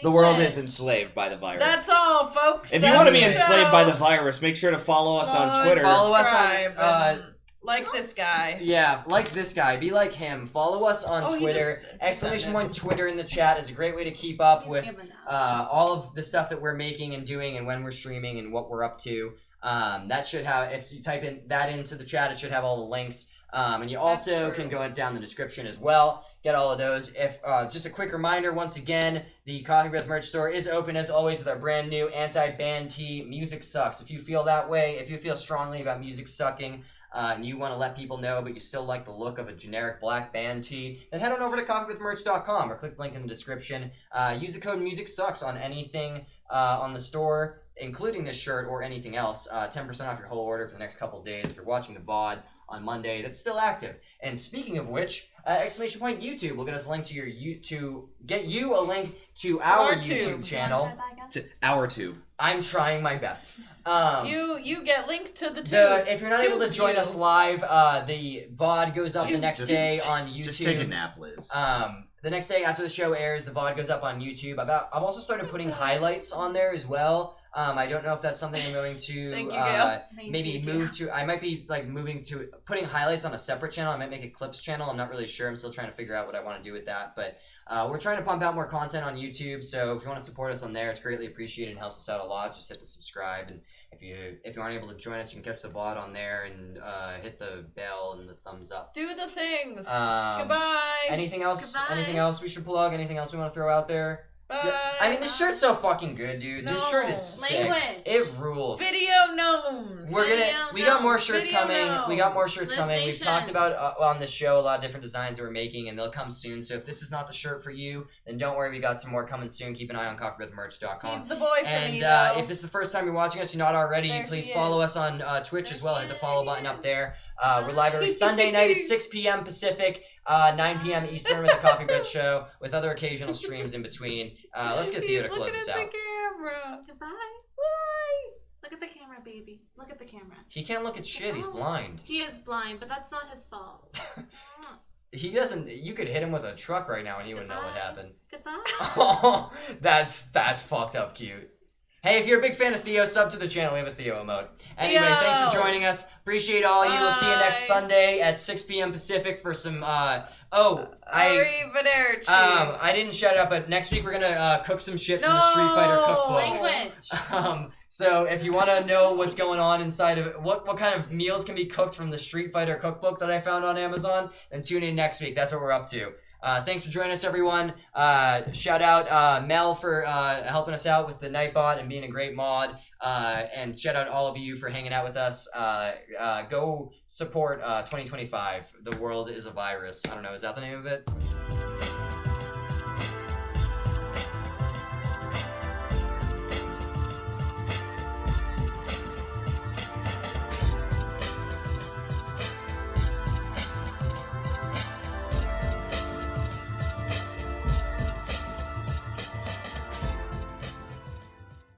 The world is enslaved by the virus. that's all, folks. If you want to be enslaved by the virus, make sure to follow us on Twitter. Follow us on, Subscribe and like this guy. Yeah, like this guy. Be like him. Follow us on he Twitter. just Exclamation descended. point Twitter in the chat is a great way to keep up He's with given up. all of the stuff that we're making and doing and when we're streaming and what we're up to. That should have, if you type in that into the chat, it should have all the links. And you also That's true. can go down the description as well. Get all of those. If just a quick reminder, once again, the Coffee Breath merch store is open as always with our brand new anti-ban tee. Music sucks. If you feel that way, if you feel strongly about music sucking, and you want to let people know, but you still like the look of a generic black band tee, then head on over to coffeewithmerch.com or click the link in the description. Use the code MUSICSUCKS on anything on the store, including this shirt or anything else. 10% off your whole order for the next couple days. If you're watching the VOD on Monday, that's still active. And speaking of which, exclamation point YouTube will get us a link to get you a link to our Our YouTube tube. channel. Wanna try that again? To our tube. I'm trying my best. You get linked to the tube. If you're not able to join us live, the VOD goes up the next day on YouTube. Just take a nap, Liz. The next day after the show airs, the VOD goes up on YouTube. I've also started putting highlights on there as well. I don't know if that's something I'm going to Thank you, Gail. maybe Thank you. move to. I might be like moving to putting highlights on a separate channel. I might make a clips channel. I'm not really sure. I'm still trying to figure out what I want to do with that. But we're trying to pump out more content on YouTube. So if you want to support us on there, it's greatly appreciated and helps us out a lot. Just hit the subscribe, and if you aren't able to join us, you can catch the VOD on there and hit the bell and the thumbs up. Do the things. Um, Goodbye. Anything else? Goodbye. Anything else we should plug? Anything else we want to throw out there? Bye. Yeah, I mean, this shirt's so fucking good, dude. This shirt is No. sick. Language. It rules. Video gnomes. We got more shirts Video coming. We got more shirts Liz coming. We've Nation. talked about on this show a lot of different designs that we're making, and they'll come soon. So if this is not the shirt for you, then don't worry. We got some more coming soon. Keep an eye on coffeebreathmerch.com. He's the boy for And me, though. if this is the first time you're watching us, you're not already, There please he follow is. us on Twitch as well. Hit the follow button up there. We're live every Sunday night at 6 p.m. Pacific, 9 p.m. Eastern with the Coffee Breath Show, with other occasional streams in between. Let's get Theo to close this out. Look at the camera. Goodbye. Look at the camera, baby. Look at the camera. He can't look at shit. He's blind. He is blind, but that's not his fault. He doesn't. You could hit him with a truck right now, and he wouldn't know what happened. Goodbye. Oh, that's fucked up cute. Hey, if you're a big fan of Theo, sub to the channel. We have a Theo emote. Anyway, thanks for joining us. Appreciate all you. We'll see you next Sunday at 6 p.m. Pacific for some. I didn't shout it out, but next week we're gonna cook some shit from the Street Fighter cookbook. Language. So if you want to know what's going on inside of it, what kind of meals can be cooked from the Street Fighter cookbook that I found on Amazon, then tune in next week. That's what we're up to. Thanks for joining us, everyone. Shout out Mel for helping us out with the Nightbot and being a great mod. And shout out all of you for hanging out with us. Go support 2025. The world is a virus. I don't know. Is that the name of it?